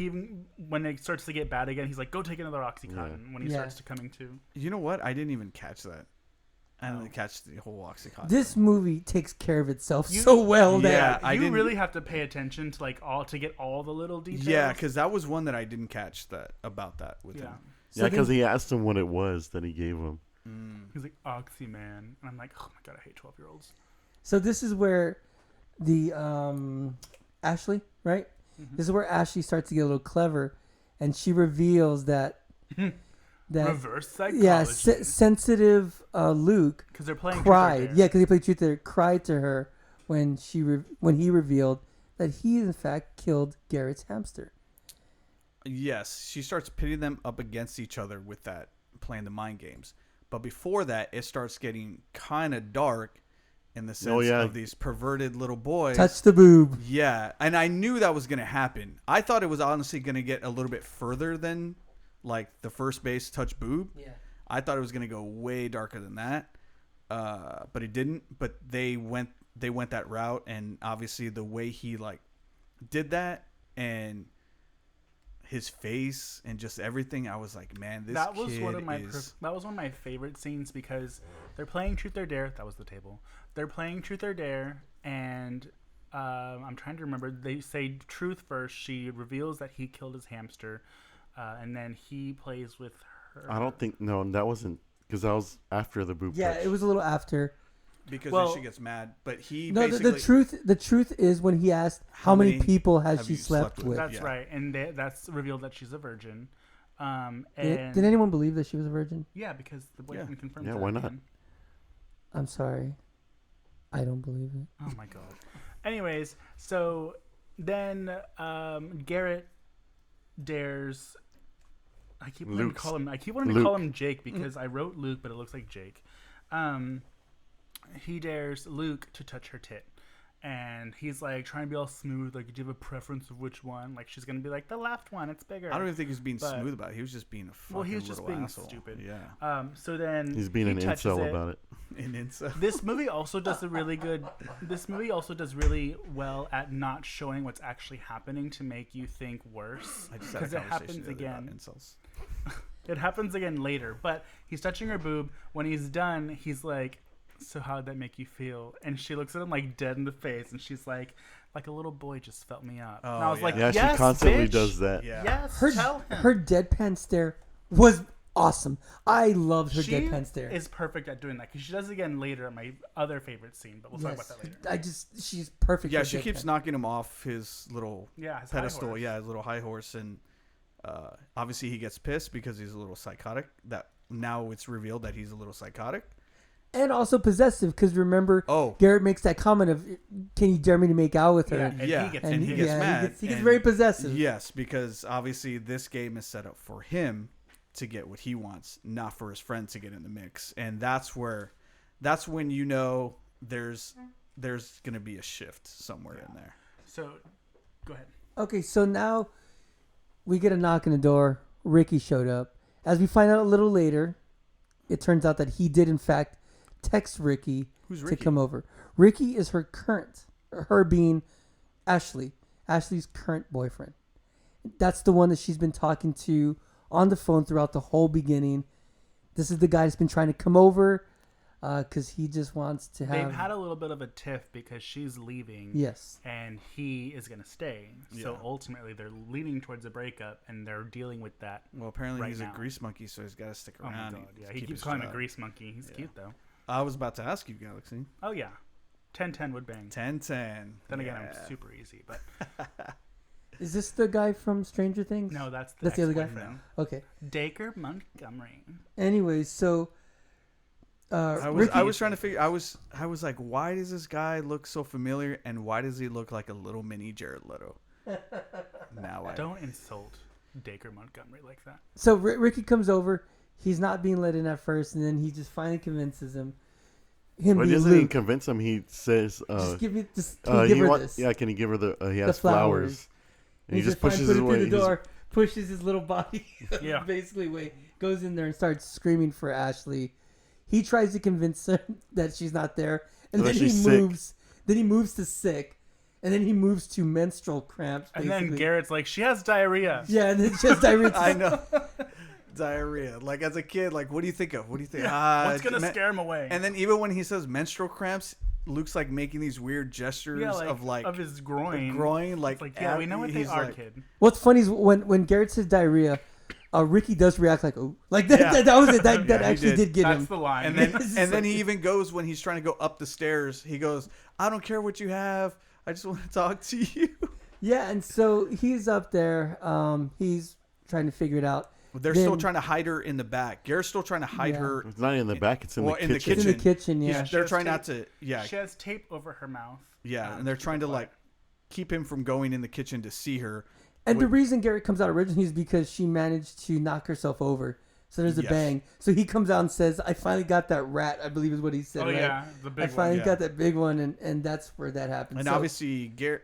when it starts to get bad again, he's like, "Go take another Oxycontin." When he starts to coming to. You know what? I didn't even catch that. I didn't catch the whole Oxycontin. This movie takes care of itself so well yeah, that I you didn't really have to pay attention to to get all the little details. Yeah, because that was one that I didn't catch about that with him. Yeah, because he asked him what it was that he gave him. He's like, Oxy Man. And I'm like, oh my God, I hate 12-year-olds. So this is where the Ashley, right? Mm-hmm. This is where Ashley starts to get a little clever, and she reveals that reverse psychology. yeah, sensitive Luke because they're playing cried. Truth or Dare. Yeah, because they played Truth or Dare. Cried to her when when he revealed that he in fact killed Garrett's hamster. Yes, she starts pitting them up against each other with that, playing the mind games. But before that, it starts getting kind of dark in the sense of these perverted little boys. Touch the boob. Yeah, and I knew that was going to happen. I thought it was honestly going to get a little bit further than like the first base touch boob. Yeah. I thought it was going to go way darker than that, but it didn't. But they went that route, and obviously the way he like did that and his face and just everything, I was like, man, this that was kid one of my is... that was one of my favorite scenes because they're playing Truth or Dare. That was the table. They're playing Truth or Dare, and I'm trying to remember. They say truth first. She reveals that he killed his hamster, and then he plays with her. I don't think that wasn't because that was after the boob. Yeah, touch. it was a little after. Because then she gets mad, but he no. basically... The truth is when he asked how many people has she slept with. That's right, and that's revealed that she's a virgin. And did anyone believe that she was a virgin? Yeah, because the boyfriend confirmed. Yeah, that why not? again. I'm sorry, I don't believe it. Oh my God. Anyways, so then Garrett dares. I keep wanting to call him Jake because I wrote Luke, but it looks like Jake. He dares Luke to touch her tit. And he's like trying to be all smooth, like, do you have a preference of which one? Like, she's gonna be like, the left one, it's bigger. I don't even think he was being smooth about it. He was just being a fucking he was just little being asshole. stupid. Yeah. So then he's being an incel about it. An incel. This movie also does really well at not showing what's actually happening to make you think worse. Because it happens again. It happens again later. But he's touching her boob. When he's done, he's like, so how'd that make you feel? And she looks at him like dead in the face, and she's like a little boy just felt me up. And I was like, yes, she constantly bitch. does that. Yeah. Yes, her deadpan stare was awesome. I loved her deadpan stare. She is perfect at doing that because she does it again later at my other favorite scene, but we'll talk about that later. She's perfect. Yeah, she keeps knocking him off his little his pedestal. Yeah, his little high horse, and obviously he gets pissed because he's a little psychotic. That now it's revealed that he's a little psychotic. And also possessive, because remember, Garrett makes that comment of, "Can you dare me to make out with her?" Yeah, and he gets mad. He gets very possessive. Yes, because obviously this game is set up for him to get what he wants, not for his friend to get in the mix. And that's when you know there's gonna be a shift somewhere in there. So, go ahead. Okay, so now we get a knock on the door. Ricky showed up. As we find out a little later, it turns out that he did in fact text Ricky to come over. Ricky is her being Ashley's current boyfriend. That's the one that she's been talking to on the phone throughout the whole beginning. This is the guy that's been trying to come over because he just wants to have... They've had a little bit of a tiff because she's leaving. Yes. And he is going to stay. So ultimately they're leaning towards a breakup and they're dealing with that. Well, apparently he's now. a grease monkey, so he's got to stick around. Oh my God, yeah. He keeps calling him a grease monkey. He's cute though. I was about to ask you, Galaxy. Oh yeah, 10-10 would bang. 10-10. Then again, I'm super easy, but Is this the guy from Stranger Things? no, that's the other guy. No. Okay. Dacre Montgomery. Anyways, so I was trying to figure. I was like, why does this guy look so familiar, and why does he look like a little mini Jared Leto? Don't insult Dacre Montgomery like that. So Ricky comes over. He's not being let in at first, and then he just finally convinces him. But doesn't he convince him? He says, "Just give me, can you give her this?" Yeah, can you give her he has flowers. And he just pushes it away. Through the door. pushes his little body Yeah. basically away, goes in there and starts screaming for Ashley. He tries to convince her that she's not there, and That then he she's sick. moves. Then he moves to sick, and then he moves to menstrual cramps. And Basically. then Garrett's like, she has diarrhea. Yeah, and it's just diarrhea. I know. Diarrhea. Like as a kid, like what do you think of? What do you think? What's gonna scare him away? And then even when he says menstrual cramps, Luke's like making these weird gestures of his groin. like It's like, yeah, we know what they he's are, like- kid. What's funny is when Garrett says diarrhea, Ricky does react like, oh, like that. Yeah. That was it. That Yeah, he actually did get That's him. the line. And then It's and then like- he even goes when he's trying to go up the stairs. He goes, "I don't care what you have. I just want to talk to you." Yeah, and so he's up there. He's trying to figure it out. They're Then- still trying to hide her in the back. Garrett's still trying to hide Yeah. her. It's not in the back. It's in Well, the in the kitchen. It's in the kitchen. He's- Yeah. she they're has trying tape- not to. Yeah, She has tape over her mouth. yeah, and they're trying to like keep him from going in the kitchen to see her. And the reason Garrett comes out originally is because she managed to knock herself over. So there's a Yes. bang. So he comes out and says, "I finally got that rat." I believe is what he said. Oh right? yeah, the I big finally yeah. got that big one, and that's where that happens. And So obviously Garrett,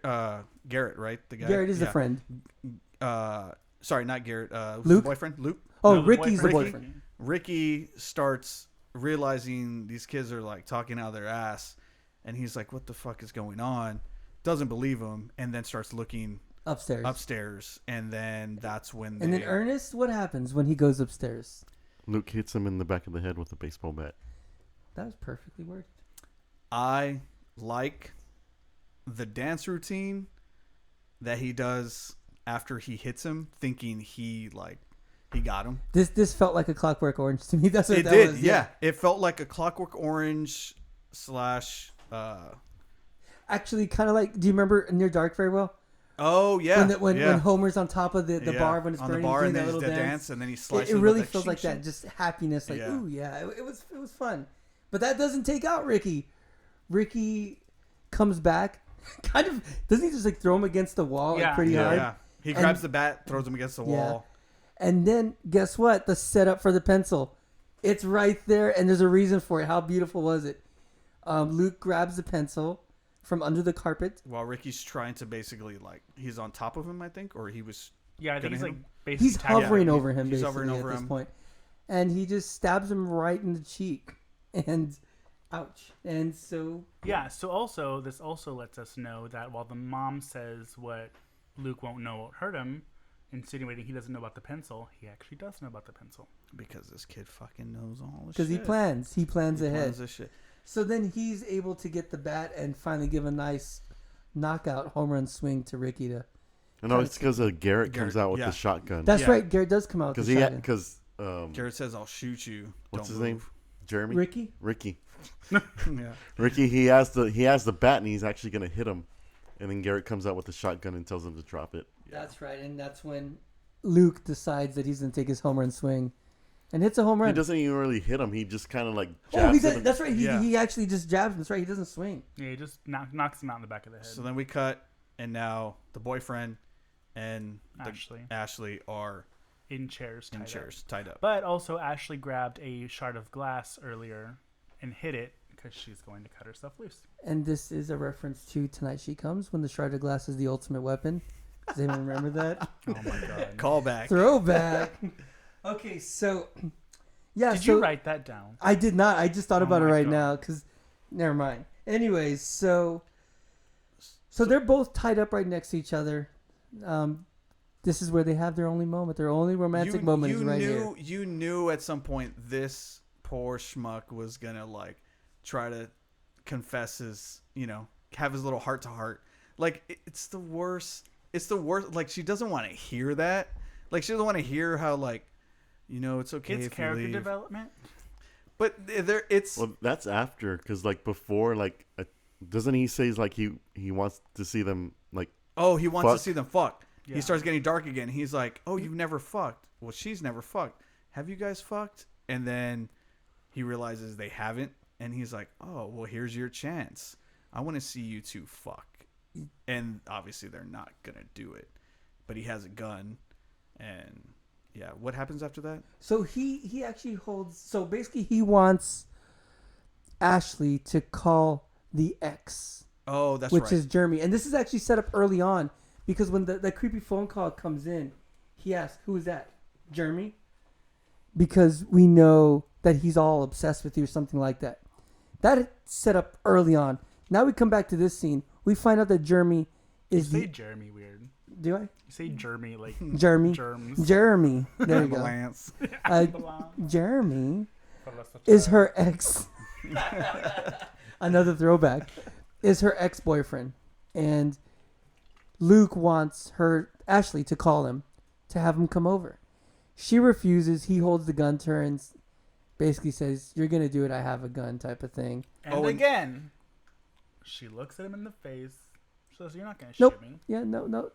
right? The guy. Garrett is the Yeah. friend. Sorry, not Garrett. Who's Luke? the boyfriend? Luke. Oh, No, the Ricky's the boyfriend. boyfriend. Ricky starts realizing these kids are like talking out of their ass, and he's like, "What the fuck is going on?" Doesn't believe him, and then starts looking Upstairs. upstairs, and then that's when they. And then Ernest, what happens when he goes upstairs? Luke hits him in the back of the head with a baseball bat. That was perfectly worded. I like the dance routine that he does after he hits him, thinking he got him. This felt like a Clockwork Orange to me. That's what It that did, was. yeah. It felt like a Clockwork Orange / Actually, kind of like. Do you remember Near Dark very well? Oh yeah, When Homer's on top of the Yeah, bar when it's on burning, the bar, doing and that then little the dance. and then he It, slices. it with really that feels like shink, that, shink. just happiness. Like, Yeah. ooh, yeah, it was fun. But that doesn't take out Ricky. Ricky comes back, kind of doesn't he just like throw him against the wall like, Yeah. pretty Yeah, hard? yeah. He And- grabs the bat, throws him against the wall. And then guess what? The setup for the pencil, it's right there, and there's a reason for it. How beautiful was it? Luke grabs the pencil from under the carpet. While Ricky's trying to basically he's on top of him, I think, or he was. Yeah, I think Gonna he's hit like him? basically He's tagging hovering him. over him He's basically hovering over at this him. point. And he just stabs him right in the cheek. And ouch. And so Yeah, so this also lets us know that while the mom says what Luke won't know won't hurt him, insinuating he doesn't know about the pencil, he actually does know about the pencil. Because this kid fucking knows all this shit. because he plans He ahead. plans this shit. So then he's able to get the bat and finally give a nice knockout home run swing to Ricky to. No, it's because Garrett comes Garrett, out with yeah. the shotgun. That's Yeah. right. Garrett does come out with the shotgun. Because Garrett says, "I'll shoot you." what's Don't his name? move." Jeremy. Ricky. Yeah. Ricky. He has the bat and he's actually gonna hit him, and then Garrett comes out with the shotgun and tells him to drop it. That's right, and that's when Luke decides that he's gonna take his home run swing, and hits a home He run. doesn't even really hit him. He just kind of like Oh, jabs he at does, him. that's right. Yeah. He actually just jabs him. That's right. He doesn't swing. Yeah, he just knocks him out in the back of the head. So then we cut, and now the boyfriend and Ashley Ashley are in chairs, in tied chairs, up. tied up. But also Ashley grabbed a shard of glass earlier and hit it because she's going to cut herself loose. And this is a reference to Tonight She Comes, when the shard of glass is the ultimate weapon. Does anyone remember that? Oh my god! Callback. Throwback. Okay, so yeah. Did so you write that down? I did not. I just thought Oh about it my right God. now because never mind. Anyways, so they're both tied up right next to each other. This is where they have their only moment. Their only romantic moment is right here. You knew at some point this poor schmuck was gonna try to confess his, have his little heart to heart. It's the worst. It's the worst. She doesn't want to hear that. She doesn't want to hear how it's okay It's if you character leave. development. But it's Well, that's after because before doesn't he say he wants to see them he wants fuck. to see them fuck. Yeah. He starts getting dark again. He's like, "Oh, you've never fucked. Well, she's never fucked. Have you guys fucked?" And then he realizes they haven't, and he's like, "Oh, well, here's your chance. I want to see you two fuck." And obviously, they're not gonna do it. But he has a gun, and yeah, what happens after that? So he actually holds. So basically, he wants Ashley to call the ex, Oh, that's which right. is Jeremy, and this is actually set up early on because when the creepy phone call comes in, he asks, "Who is that, Jeremy?" Because we know that he's all obsessed with you or something like that. That set up early on. Now we come back to this scene. We find out that Jeremy is You say Jeremy weird. Do I? You say Jeremy like Jeremy. germs. Jeremy. There you go. Ambulance. Jeremy is her ex. Another throwback. Is her ex-boyfriend. And Luke wants Ashley, to call him, to have him come over. She refuses. He holds the gun to her and basically says, "You're going to do it. I have a gun," type of thing. And again, she looks at him in the face. She says, "You're not going to Nope. shoot me." Yeah, no.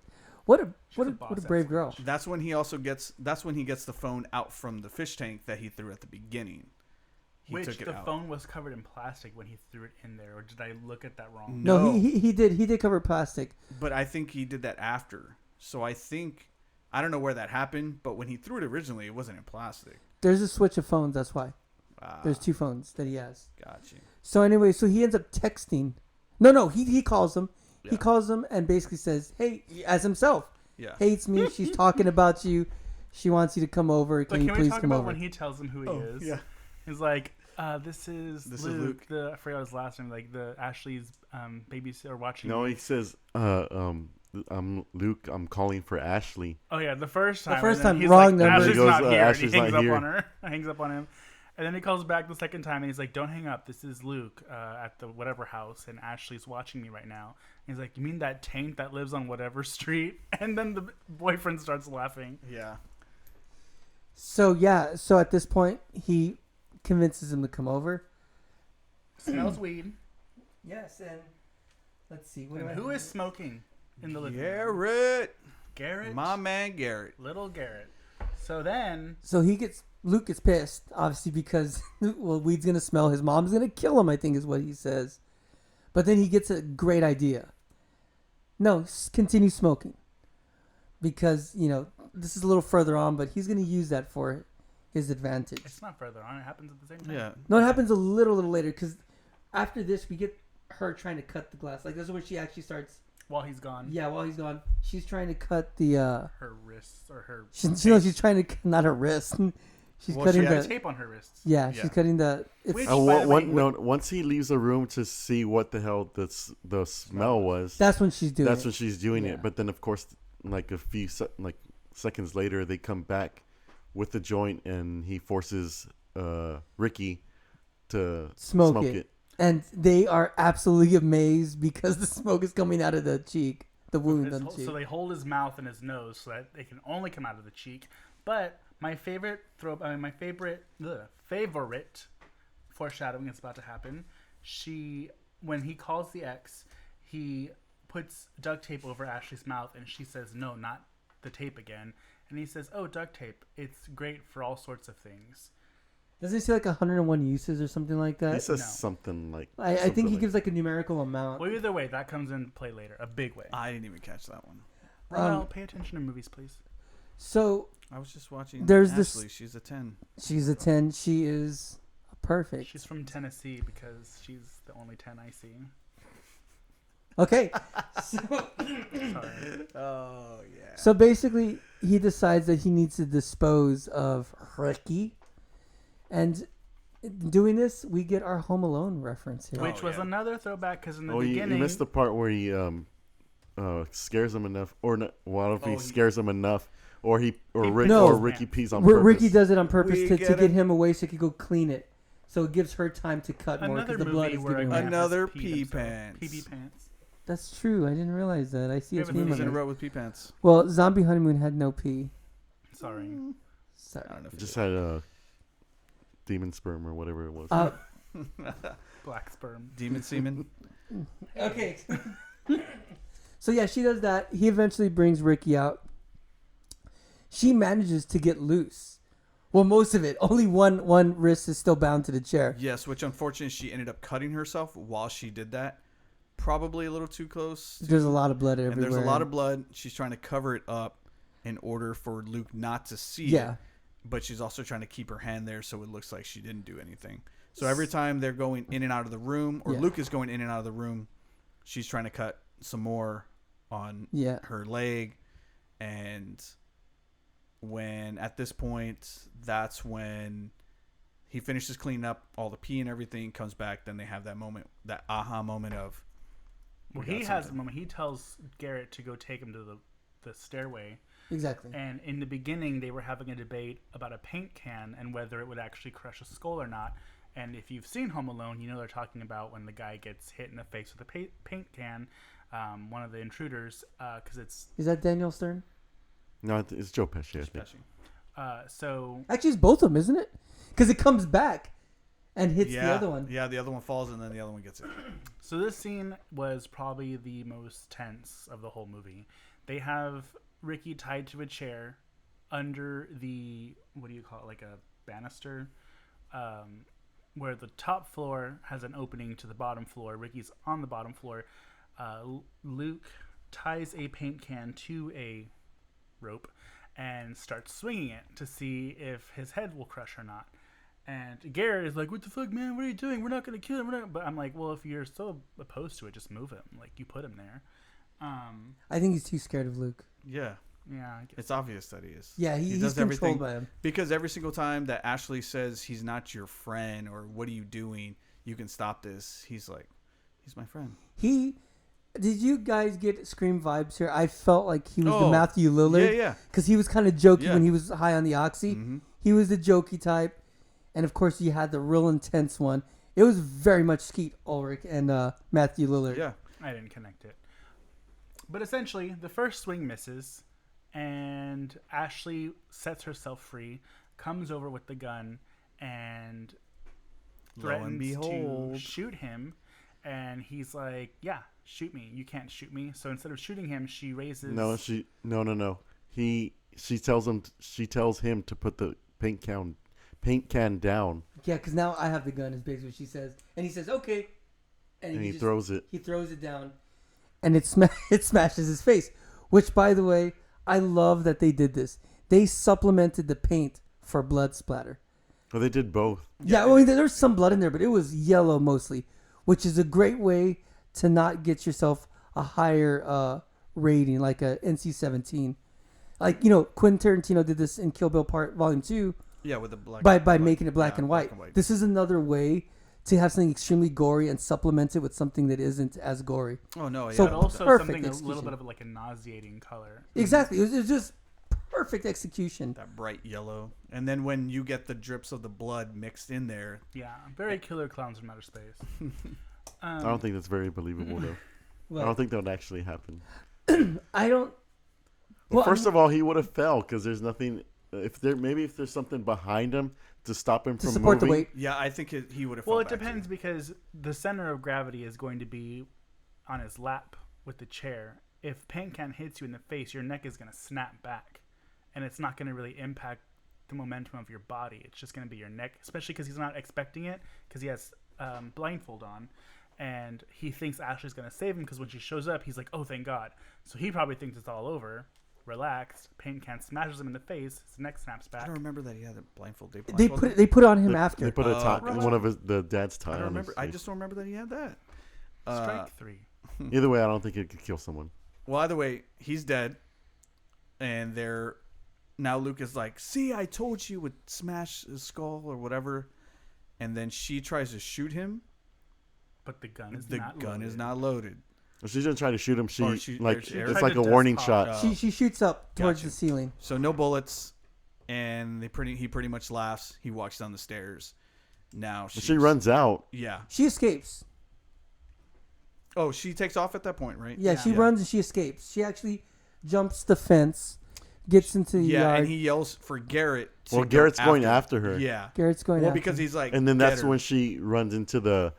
What a boss brave ass girl. bitch. That's when he gets the phone out from the fish tank that he threw at the beginning. He Which took it the out. phone was covered in plastic when he threw it in there, or did I look at that wrong? No, he did cover plastic. But I think he did that after. So I don't know where that happened, but when he threw it originally, it wasn't in plastic. There's a switch of phones, that's why. There's 2 phones that he has. Gotcha. So anyway, he ends up texting. No, he calls him. Yeah. He calls him and basically says, "Hey," as himself. Yeah. "Hates me. She's talking about you. She wants you to come over. But Can you can we please talk come about over?" when he tells him who he is? Yeah. He's like, this is This is Luke. Luke. I forgot his last name. Like the Ashley's babysitter watching. No, me. he says, I'm Luke. I'm calling for Ashley. Oh yeah, the first time. first and then time, he's wrong like, number. Ashley's He goes, not here. And Ashley's he hangs not up here. on her. Hangs up on him. And then he calls back the second time and he's like, "Don't hang up. This is Luke at the whatever house, and Ashley's watching me right now." And he's like, "You mean that taint that lives on whatever street?" And then the boyfriend starts laughing. Yeah. So at this point, he convinces him to come over. Smells weed. Yes, and let's see. And who is smoking in the living room? Garrett. Garrett. My man Garrett. Little Garrett. So then, So Luke gets pissed, obviously, because, well, weed's going to smell. His mom's going to kill him, I think is what he says. But then he gets a great idea. No, continue smoking. Because, this is a little further on, but he's going to use that for his advantage. it's not further on. It happens at the same time. Yeah. No, it happens a little later, because after this, we get her trying to cut the glass. Like, this is when she actually starts. While he's gone. Yeah, while he's gone. She's trying to cut the, Her wrists or her. she's trying to, not her wrist. She's Well, cutting she had the, tape on her wrists. yeah, Yeah. she's cutting the, it's, Which- by the way, Once he leaves the room to see what the hell the smell was, that's when she's doing that's it. when she's doing Yeah. it. But then, of course, like a few seconds later, they come back with the joint, and he forces Ricky to Smoke it. And they are absolutely amazed because the smoke is coming out of the cheek, the wound on the cheek. So they hold his mouth and his nose so that they can only come out of the cheek. But my favorite favorite foreshadowing is about to happen. When he calls the ex, he puts duct tape over Ashley's mouth, and she says, "No, not the tape again." And he says, "Oh, duct tape. It's great for all sorts of things." Doesn't he say like 101 uses or something like that? He says No. something like. I think something he like- gives like a numerical amount. Well, either way, that comes in play later, a big way. I didn't even catch that one. Well, pay attention to movies, please. So I was just watching There's Ashley. this- She's a 10. she's a 10. She is perfect. She's from Tennessee because she's the only 10 I see. Okay. Sorry. Oh, yeah. So basically, he decides that he needs to dispose of Ricky. And in doing this, we get our Home Alone reference here. Which was yeah. another throwback because in the you beginning, missed the part where he scares him enough, or not, well, I don't know if he he- scares him enough, or No. Ricky pees on purpose. Ricky does it on purpose We to get get him. him away so he could go clean it. So it gives her time to cut more another because the blood movie is where a getting man away. Another has peed pee himself. pants. Pee pants. That's true. I didn't realize that. I see We a have theme Movies on in a it. row with pee pants. Well, Zombie Honeymoon had no pee. Sorry. Sorry. I don't know if it Just did. had demon sperm or whatever it was. Black sperm. Demon semen. Okay. So yeah, she does that. He eventually brings Ricky out. She manages to get loose. Well, most of it. Only one wrist is still bound to the chair. Yes, which unfortunately she ended up cutting herself while she did that. Probably a little too close. There's a lot of blood everywhere. And there's a lot of blood. She's trying to cover it up in order for Luke not to see Yeah. it. But she's also trying to keep her hand there so it looks like she didn't do anything. So every time they're going in and out of the room, or Yeah. Luke is going in and out of the room, she's trying to cut some more on Yeah. her leg. And when at this point, that's when he finishes cleaning up all the pee and everything, comes back. Then they have that moment, that aha moment of. Well, we got he has something. the moment. He tells Garrett to go take him to the stairway. Exactly. And in the beginning, they were having a debate about a paint can and whether it would actually crush a skull or not. And if you've seen Home Alone, you know they're talking about when the guy gets hit in the face with a paint can, one of the intruders, because it's... Is that Daniel Stern? No, it's Joe Pesci, I think. So... Actually, it's both of them, isn't it? Because it comes back and hits the other one. Yeah, the other one falls and then the other one gets it. So this scene was probably the most tense of the whole movie. They have Ricky tied to a chair under the, what do you call it, like a banister, where the top floor has an opening to the bottom floor. Ricky's on the bottom floor. Luke ties a paint can to a rope and starts swinging it to see if his head will crush or not. And Garrett is like, "What the fuck, man? What are you doing? We're not gonna kill him. We're not." But I'm like, "Well, if you're so opposed to it, just move him. Like, you put him there." I think he's too scared of Luke. Yeah, Yeah, I guess. it's obvious that he is. Yeah, he he's does controlled everything by him. because every single time that Ashley says he's not your friend or what are you doing, you can stop this. He's like, he's my friend. Did you guys get Scream vibes here? I felt like he was the Oh, Matthew Lillard. Yeah. Because he was kind of jokey Yeah. when he was high on the oxy. Mm-hmm. He was the jokey type. And, of course, you had the real intense one. It was very much Skeet Ulrich and Matthew Lillard. Yeah. I didn't connect it. But essentially, the first swing misses, and Ashley sets herself free, comes over with the gun, and Lo and threatens behold. to shoot him. And he's like, "Yeah, shoot me. You can't shoot me." So instead of shooting him, she raises. No. She tells him to put the paint can down, Yeah, because now I have the gun is basically what she says. And he says, okay. and he throws it. He throws it down. And it smashes his face. Which, by the way, I love that they did this. They supplemented the paint for blood splatter. Well, they did both. Yeah, well, there was some blood in there, but it was yellow mostly. Which is a great way to not get yourself a higher rating, like a NC-17. Like, Quentin Tarantino did this in Kill Bill Volume 2. Yeah, with the black. By making it black and white. This is another way to have something extremely gory and supplement it with something that isn't as gory. Oh no! Yeah. So But also perfect something a execution. little bit of like a nauseating color. Exactly. It was just perfect execution. that bright yellow, and then when you get the drips of the blood mixed in there, Yeah, very Killer Clowns from Outer Space. I don't think that's very believable, though. Well, I don't think that would actually happen. I don't. Well, Well, first of all, he would have fell because there's nothing. If there's something behind him to stop him To from support the moving. weight. yeah, I think he would have. Well, it depends because the center of gravity is going to be on his lap with the chair. If paint can hits you in the face, your neck is going to snap back, and it's not going to really impact the momentum of your body. It's just going to be your neck, especially because he's not expecting it because he has blindfold on, and he thinks Ashley's going to save him because when she shows up, he's like, "Oh, thank God!" So he probably thinks it's all over. Relaxed, paint can smashes him in the face. His neck snaps I back. don't remember that he had a blindfold. They put on him after. They put a tie, right. one of the dad's tie I don't on remember. his I face. just don't remember that he had that. Strike 3. Either way, I don't think it could kill someone. Well, either way, he's dead, and they're now Luke is like, "See, I told you it would smash his skull or whatever," and then she tries to shoot him. But the gun is The not gun loaded. is not loaded. If she's gonna try to shoot him, Or she- like she- it's tried like to a dust warning pop. shot. Oh. She shoots up towards Gotcha. the ceiling. So no bullets, and he pretty much laughs. He walks down the stairs. Now She runs out. Yeah. She escapes. Oh, she takes off at that point, right? Yeah, she runs and she escapes. She actually jumps the fence, gets into the Yeah, yard. and he yells for Garrett. to Well, go Garrett's going after her. Yeah. Garrett's going Well, after because him. he's like, And then "Get that's her." when she runs into the,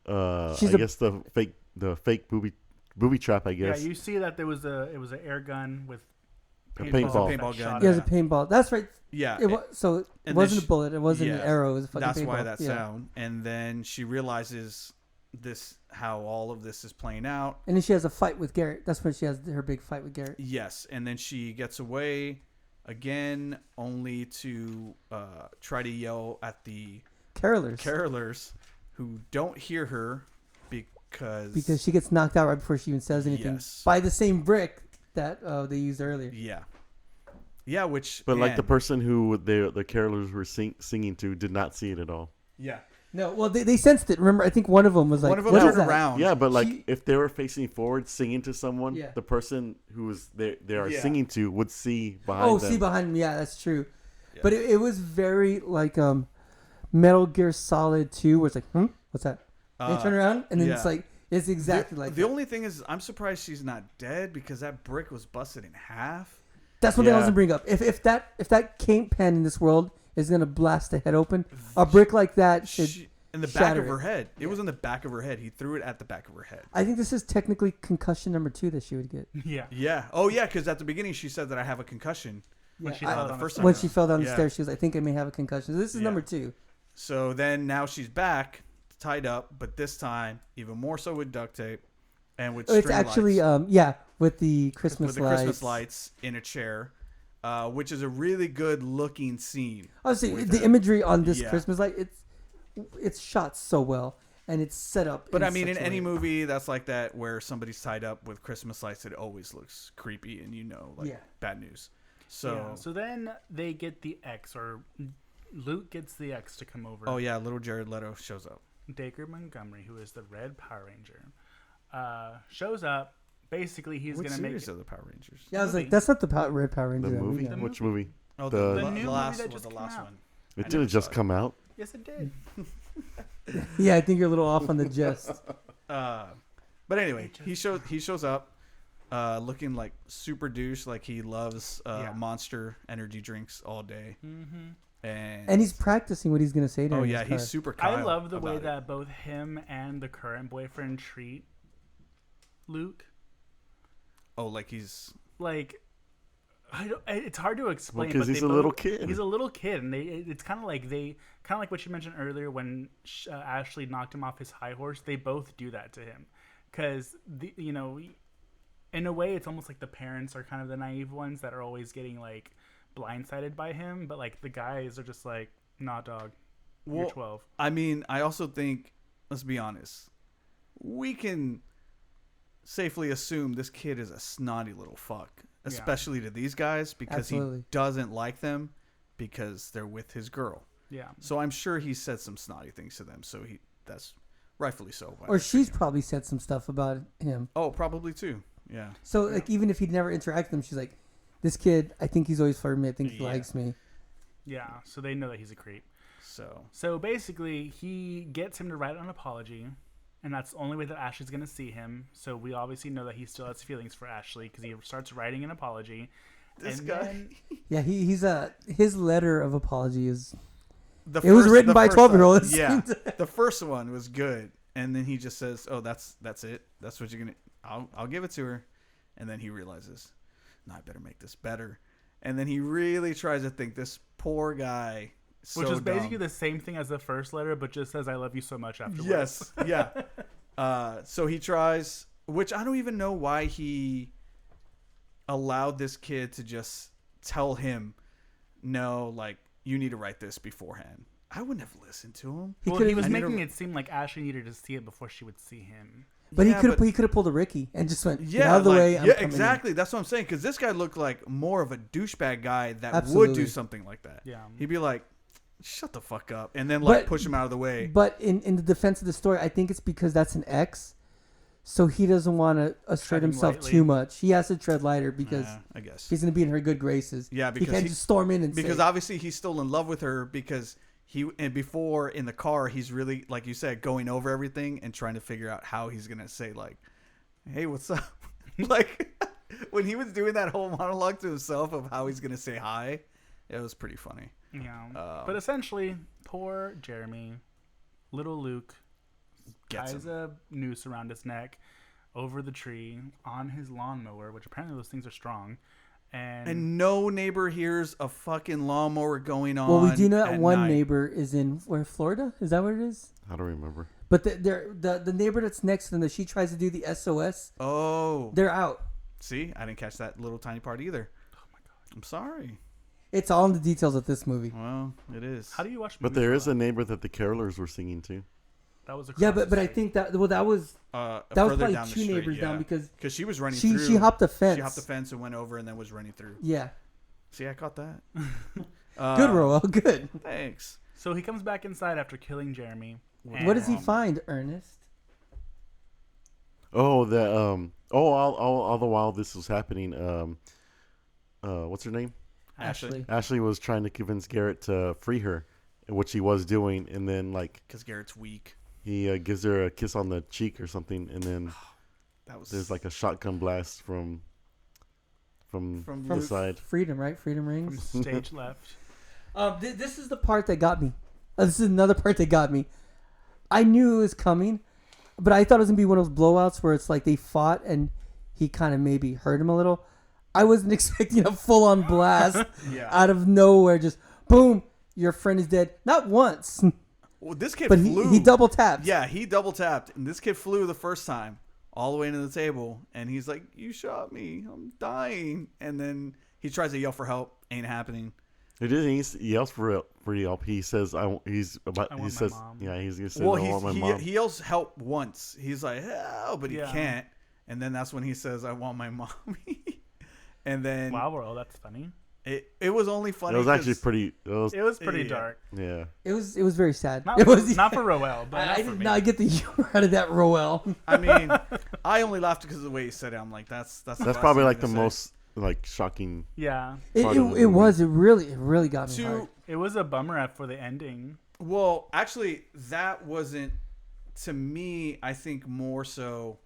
She's I a- guess the fake booby trap. I Yeah, guess. you see that it was an air gun with A paintball, paintball. that Paintball shot gun. at He has a it. paintball. That's right. Yeah. So it and then wasn't she- a bullet. It wasn't yeah, an arrow. It was a fucking That's paintball. why that Yeah. sound. And then she realizes how all of this is playing out. And then she has a fight with Garrett. That's when she has her big fight with Garrett. Yes, and then she gets away again, only to try to yell at the carolers who don't hear her because she gets knocked out right before she even says anything Yes. by the same brick that they used earlier. yeah, Yeah, which But like the man. person who the carolers were singing to did not see it at all. Yeah, No, well, they sensed it. Remember, I think one of them was like, one of them "What is turned that?" around. Yeah, but like She- if they were facing forward singing to someone, Yeah. the person who was they are Yeah. singing to would see behind Oh, them. see behind him. Yeah, that's true. Yeah. But it was very like Metal Gear Solid 2, where it's like, what's that? They turn around, and then it's yeah. like, it's exactly like the that. only thing is, I'm surprised she's not dead because that brick was busted in half. That's one thing I was Yeah. gonna bring up. If that cane pen in this world is gonna blast the head open, a brick like that should. In the back shatter of her it. head. It was in the back of her head. He threw it at the back of her head. I think this is technically concussion number 2 that she would get. Yeah. Yeah. Oh, yeah, because at the beginning she said that I have a concussion. When Yeah, she I- fell the down first the time when stairs. she fell down the Yeah. stairs, she was, I think I may have a concussion. So this is Yeah. number 2. So then now she's back, tied up, but this time even more so with duct tape and with Oh, it's string actually, lights. with the Christmas With the lights. Christmas lights in a chair, which is a really good looking scene. Honestly, with the her. imagery on this Yeah. Christmas light, it's shot so well, and it's set up. But I mean, in such a any way. movie that's like that where somebody's tied up with Christmas lights, it always looks creepy and like Yeah. bad news. So, Yeah, so then they get the X, or Luke gets the X to come over. oh yeah, little Jared Leto shows up. Dacre Montgomery, who is the Red Power Ranger, shows up. Basically, he's What going to make series of the Power Rangers? Yeah, I was movie. like, that's not the Red Power The Ranger. that we movie? know. Which movie? Oh, The- The new movie last that one. just The came last out. one. It I never didn't just saw it. come out. Yes, it did. Yeah, I think you're a little off on the jest. But anyway, he shows up, looking like super douche, like he loves Yeah. Monster energy drinks all day, Mm-hmm. And he's practicing what he's gonna say to her. oh in yeah, his car. he's super. Kyle I love the way about it. that both him and the current boyfriend treat Luke. Oh, like he's Like, it's hard to explain. Well, 'cause but he's they a both- little kid. He's a little kid, and it's kind of like what you mentioned earlier when Ashley knocked him off his high horse. They both do that to him, because in a way, it's almost like the parents are kind of the naive ones that are always getting like blindsided by him, but like the guys are just like, nah, dog, you're Well, 12. I mean, I also think, let's be honest, we can safely assume this kid is a snotty little fuck, especially to these guys, because Absolutely. he doesn't like them because they're with his girl. Yeah. So I'm sure he said some snotty things to them. So that's rightfully so. Or she's probably said some stuff about him. Oh, probably too. Yeah. So like, even if he'd never interacted with him, she's like, "This kid, I think he's always flirting me. I think he Yeah. likes me." Yeah. So they know that he's a creep. So So basically, he gets him to write an apology, and that's the only way that Ashley's going to see him. So we obviously know that he still has feelings for Ashley because he starts writing an apology. This and guy- then- Yeah, he's his letter of apology is. the It was written the by a first 12-year-old. one- Yeah. The first one was good, and then he just says, "Oh, that's it. That's what you're gonna. I'll give it to her," and then he realizes, "No, I better make this better." And then he really tries to think. This poor guy, which so is basically dumb. the same thing as the first letter, but just says, I love you so much afterwards. Yes, yeah. So he tries, which I don't even know why he allowed this kid to just tell him, "No, like you need to write this beforehand." I wouldn't have listened to him. Well, could've- he was I need making to- it seem like Ashley needed to see it before she would see him. But Yeah, he could have pulled a Ricky and just went, "Get Yeah, out of the like, way." I'm yeah, coming in." exactly. That's what I'm saying. Because this guy looked like more of a douchebag guy that would Absolutely. do something like that. Yeah. He'd be like, "Shut the fuck up," and then like But- push him out of the way. But in the defense of the story, I think it's because that's an ex, so he doesn't want to assert Treading himself lightly. too much. He has to tread lighter because Yeah, I guess. he's going to be in her good graces. Yeah, he because can't just storm in and because say, obviously he's still in love with her because before in the car he's really, like you said, going over everything and trying to figure out how he's gonna say like, "Hey, what's up?" Like when he was doing that whole monologue to himself of how he's gonna say hi, it was pretty funny. Yeah. But essentially, poor Jeremy, little Luke, Gets ties him. a noose around his neck over the tree on his lawnmower, which apparently those things are strong. And no neighbor hears a fucking lawnmower going on. well, we do know that at one night. neighbor is in Florida. Is that what it is? I don't remember. But the neighbor that's next to them that she tries to do the SOS, Oh, they're out. see, I didn't catch that little tiny part either. Oh my god, I'm sorry. It's all in the details of this movie. Well, it is. how do you watch But movies there is a without- neighbor that the carolers were singing to. That was Yeah, across but the I street. think that was that was further probably down the two street, neighbors yeah. down because Because she was running she through. hopped the fence. She hopped the fence and went over and then was running through. Yeah. See, I caught that. Good, Roel. Good. Thanks. So he comes back inside after killing Jeremy. What does he and- find, Ernest? Oh, all the while this was happening, what's her name? Ashley. Ashley was trying to convince Garrett to free her, which he was doing, and then like Because Garrett's weak. he gives her a kiss on the cheek or something, and then That was there's like a shotgun blast from the Luke. side. Freedom, right? Freedom From rings. stage left. This is the part that got me. This is another part that got me. I knew it was coming, but I thought it was gonna be one of those blowouts where it's like they fought and he kind of maybe hurt him a little. I wasn't expecting a full-on blast Yeah. out of nowhere. Just boom, your friend is dead. Not once, Well, this kid but flew. he double tapped. Yeah, he double tapped, and this kid flew the first time all the way into the table, and he's like, "You shot me, I'm dying," and then he tries to yell for help, ain't happening. It is. He yells for help. He says, He's about. I he want my says, mom. yeah. He's gonna say, Well, I want my mom. he yells help once. He's like, "Help," but he Yeah. can't, and then that's when he says, "I want my mommy," and then Wow, Roel, that's funny. it was only funny. It was actually 'cause- pretty. It was pretty Yeah. dark. Yeah. It was very sad. Not, It was not for Roel, but I for did me. not get the humor out of that, Roel. I mean, I only laughed because of the way he said it. I'm like, that's the last Probably thing like I'm the gonna say. most like shocking. Yeah, It Part of the was. It really got me hard. To it was a bummer for the ending. Well, actually, that wasn't to me. I think more so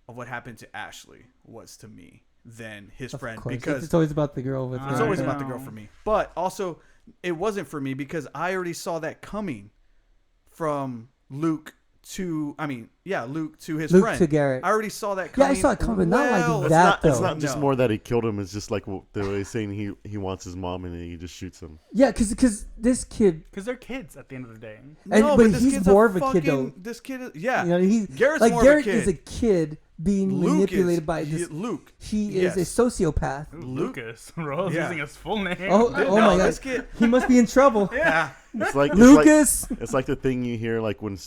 of what happened to Ashley was to me than his Of friend course, because it's always about the girl with. it's I always her. about the girl know. for me. But also, it wasn't for me because I already saw that coming from Luke to Luke to his Luke friend. to Garrett. I already saw that Yeah, coming. I saw it coming, not like well that. It's though. not just No. more that he killed him. It's just like the way he's saying he wants his mom and he just shoots him. Yeah, because this kid, Because they're kids at the end of the day. No, but this he's kid's more of a kid, though. fucking- This kid is you know, he's Garrett's like more of a Garrett kid. is a kid being Luke manipulated is, by this. Luke. He yes. is a sociopath. Ooh, Lucas. Roel's Yeah. using his full name. Oh, No, oh my this god, kid. he must be in trouble. Yeah. It's like Lucas. It's like the thing you hear like when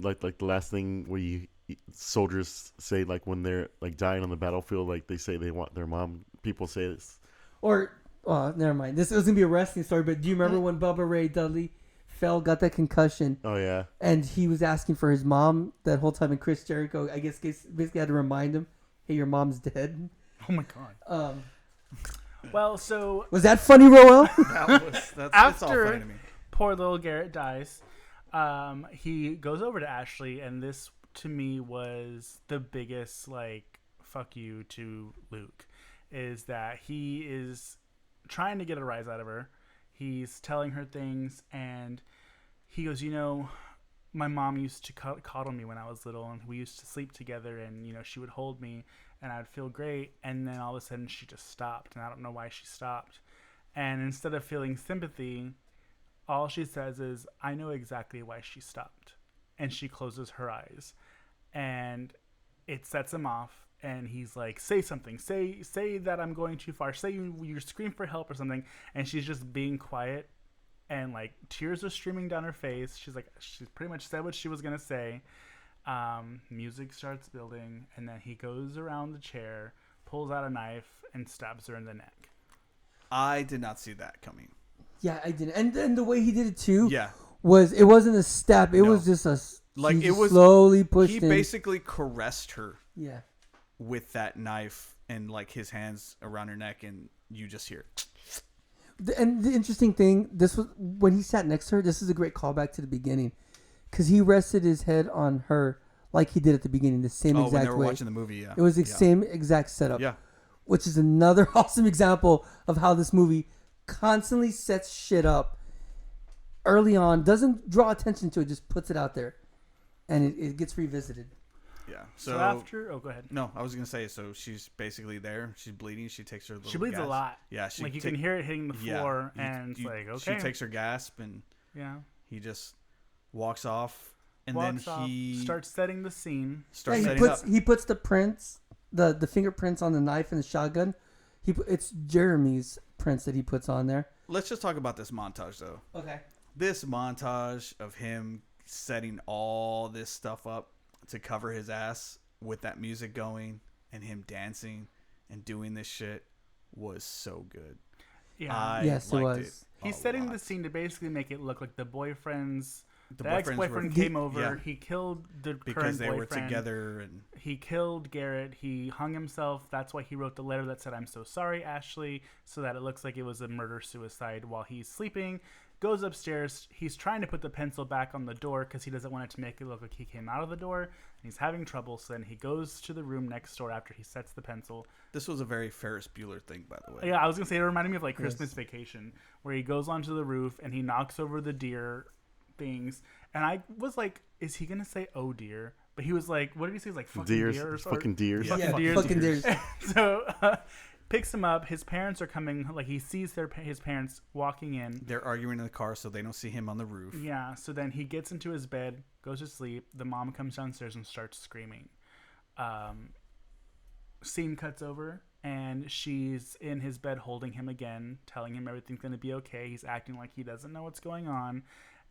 like the last thing where soldiers say like when they're like dying on the battlefield, like they say they want their mom. People say this. Or, oh, never mind. This was gonna be a wrestling story, but do you remember when Bubba Ray Dudley got that concussion, Oh yeah. and he was asking for his mom that whole time, and Chris Jericho, I guess, basically had to remind him, "Hey, your mom's dead." Oh my god. Well, so Was that funny, Roel? That's it's all After- funny to me. poor little Garrett dies. He goes over to Ashley, and this to me was the biggest like fuck you to Luke, is that he is trying to get a rise out of her. He's telling her things, and he goes, my mom used to coddle me when I was little, and we used to sleep together, and she would hold me, and I'd feel great, and then all of a sudden she just stopped, and I don't know why she stopped. And instead of feeling sympathy, all she says is, I know exactly why she stopped. And she closes her eyes. And it sets him off. And he's like, say something. Say that I'm going too far. Say you scream for help or something. And she's just being quiet. And like tears are streaming down her face. She's pretty much said what she was going to say. Music starts building. And then he goes around the chair, pulls out a knife, and stabs her in the neck. I did not see that coming. Yeah, I did, and then the way he did it too Yeah. it wasn't a stab. It No. was just Like, he it just was- slowly pushed He in. basically caressed her Yeah. with that knife and like his hands around her neck, and you just hear. And the interesting thing, this was when he sat next to her. This is a great callback to the beginning, because he rested his head on her like he did at the beginning, the same Oh, when exact they were way. watching the movie, yeah. It was the Yeah. same exact setup. Yeah. Which is another awesome example of how this movie constantly sets shit up early on, doesn't draw attention to it, just puts it out there, and it gets revisited. Yeah. So after... Oh, go ahead. No, I was gonna say. So she's basically there. She's bleeding. She takes her. Little She bleeds a gasp. lot. Yeah. She Like you take- can hear it hitting the yeah, floor, you- and it's you- like, okay. She takes her gasp, and Yeah. he just walks off, and Walks then off, he starts setting the scene. starts Yeah, setting up. he puts the prints, the fingerprints on the knife and the shotgun. It's Jeremy's prints that he puts on there. Let's just talk about this montage, though. Okay. This montage of him setting all this stuff up to cover his ass with that music going and him dancing and doing this shit was so good. Yeah. I Yes, it liked was. He's a setting lot. the scene to basically make it look like the boyfriend's. The boyfriends ex-boyfriend were- came over. Yeah. He killed the because current they boyfriend. were together, and He killed Garrett. He hung himself. That's why he wrote the letter that said, "I'm so sorry, Ashley," so that it looks like it was a murder-suicide while he's sleeping. Goes upstairs. He's trying to put the pencil back on the door because he doesn't want it to make it look like he came out of the door. And he's having trouble, so then he goes to the room next door after he sets the pencil. this was a very Ferris Bueller thing, by the way. Yeah, I was going to say, it reminded me of like Yes. Christmas Vacation, where he goes onto the roof and he knocks over the deer things. And I was like, is he going to say, "Oh dear"? But he was like, what did he say? He's like, "Fucking Deers, deer" or fucking deers. Yeah. Yeah, deers. fucking deers. So picks him up. His parents are coming. Like he sees his parents walking in. They're arguing in the car, so they don't see him on the roof. Yeah. So then he gets into his bed, goes to sleep. The mom comes downstairs and starts screaming. Scene cuts over, and she's in his bed holding him again, telling him everything's gonna be okay. He's acting like he doesn't know what's going on.